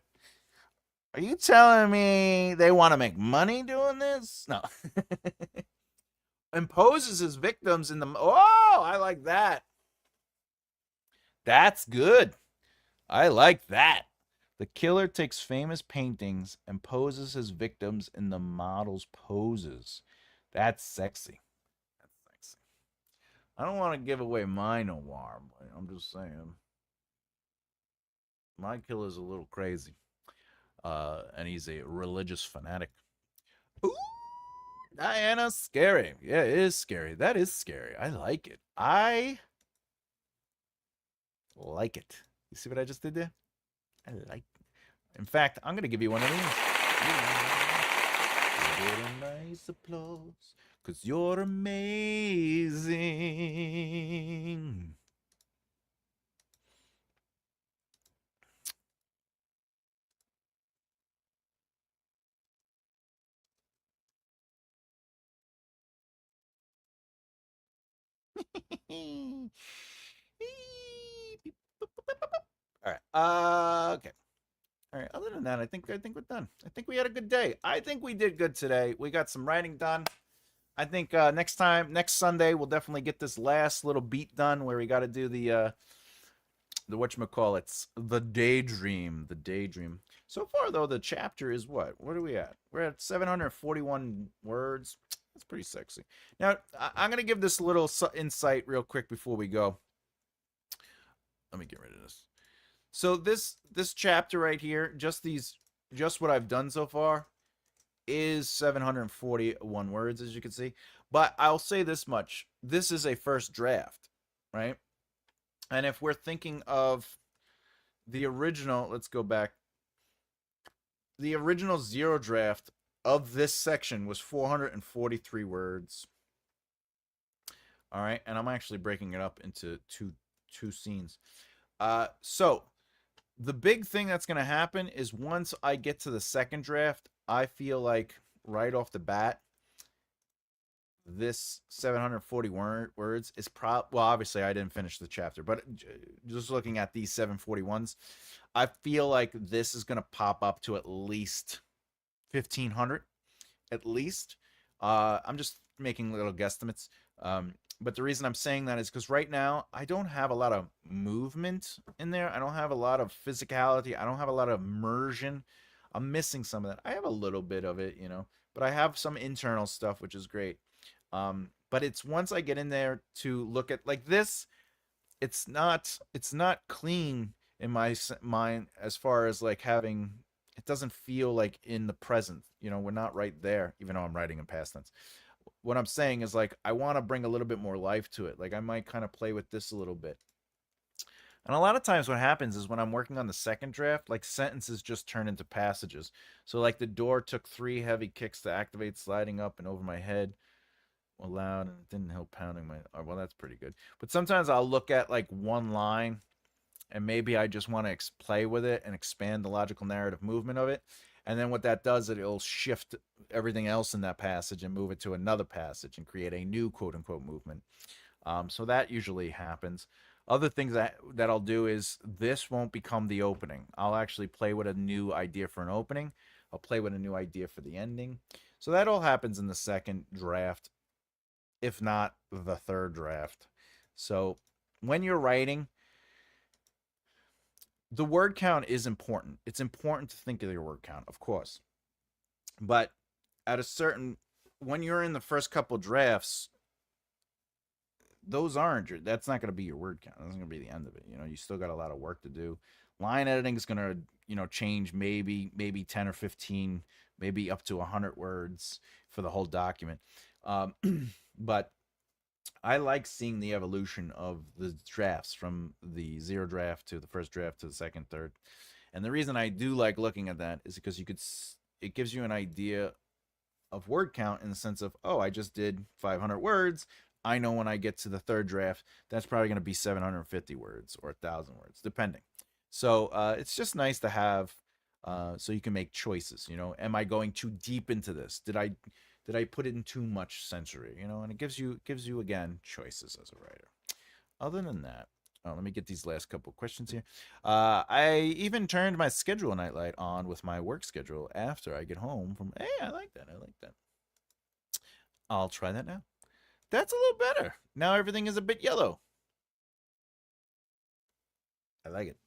S1: Are you telling me they want to make money doing this? No. Imposes his victims in the... Oh, I like that. That's good. I like that. The killer takes famous paintings and poses his victims in the model's poses. That's sexy. That's sexy. I don't want to give away my noir, but I'm just saying. My killer's a little crazy. And he's a religious fanatic. Ooh, Diana, scary. Yeah, it is scary. That is scary. I like it. I like it. You see what I just did there? I like it. In fact, I'm going to give you one of these. Get a nice applause, because you're amazing. All right. Okay. All right. Other than that, I think we're done. I think we had a good day. I think we did good today. We got some writing done. I think next Sunday, we'll definitely get this last little beat done where we got to do the whatchamacallits, the daydream. The daydream. So far, though, the chapter is what? What are we at? We're at 741 words. That's pretty sexy. Now, I'm going to give this little insight real quick before we go. Let me get rid of this. So this chapter right here, just what I've done so far, is 741 words, as you can see. But I'll say this much. This is a first draft, right? And if we're thinking of the original, let's go back. The original zero draft of this section was 443 words. All right, and I'm actually breaking it up into two scenes. So the big thing that's going to happen is once I get to the second draft, I feel like right off the bat, this 740 words is well, obviously I didn't finish the chapter, but just looking at these 741s, I feel like this is going to pop up to at least 1500, at least. I'm just making little guesstimates. But the reason I'm saying that is because right now I don't have a lot of movement in there. I don't have a lot of physicality. I don't have a lot of immersion. I'm missing some of that. I have a little bit of it, but I have some internal stuff, which is great. But it's once I get in there to look at like this, it's not clean in my mind as far as like having, it doesn't feel like in the present. We're not right there, even though I'm writing in past tense. What I'm saying is like I want to bring a little bit more life to it. Like I might kind of play with this a little bit. And a lot of times what happens is when I'm working on the second draft, like sentences just turn into passages. So like the door took 3 heavy kicks to activate sliding up and over my head. Loud and it didn't help pounding my. Oh, well, that's pretty good. But sometimes I'll look at like one line and maybe I just want to play with it and expand the logical narrative movement of it. And then what that does, it'll shift everything else in that passage and move it to another passage and create a new quote unquote movement. So that usually happens. Other things that I'll do is this won't become the opening. I'll actually play with a new idea for an opening. I'll play with a new idea for the ending. So that all happens in the second draft, if not the third draft. So when you're writing, the word count is important. It's important to think of your word count, of course. But at a certain, when you're in the first couple drafts, those aren't that's not going to be your word count. That's going to be the end of it. You still got a lot of work to do. Line editing is going to, change maybe 10 or 15, maybe up to 100 words for the whole document. But I like seeing the evolution of the drafts from the zero draft to the first draft to the second, third. And the reason I do like looking at that is because it gives you an idea of word count in the sense of, oh, I just did 500 words. I know when I get to the third draft, that's probably going to be 750 words or 1,000 words, depending. So it's just nice to have so you can make choices. Am I going too deep into this? Did I put in too much sensory? And it gives you again choices as a writer. Other than that, let me get these last couple questions here. I even turned my schedule nightlight on with my work schedule after I get home from. Hey, I like that. I'll try that now. That's a little better. Now everything is a bit yellow. I like it.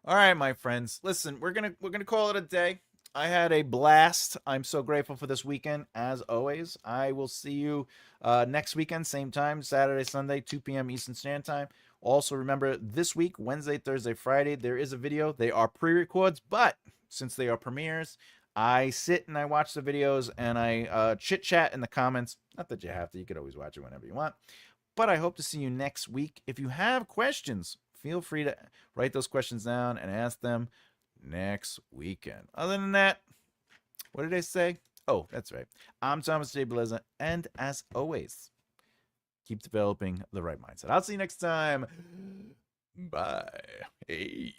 S1: All right, my friends. Listen, we're gonna call it a day. I had a blast. I'm so grateful for this weekend, as always. I will see you next weekend, same time, Saturday, Sunday, 2 p.m. Eastern Standard Time. Also, remember this week, Wednesday, Thursday, Friday, there is a video. They are pre records, but since they are premieres, I sit and I watch the videos and I chit chat in the comments. Not that you have to, you could always watch it whenever you want. But I hope to see you next week. If you have questions, feel free to write those questions down and ask them next weekend. Other than that, what did I say? Oh, that's right. I'm Thomas J. Bellezza, and as always, keep developing the right mindset. I'll see you next time. Bye. Hey.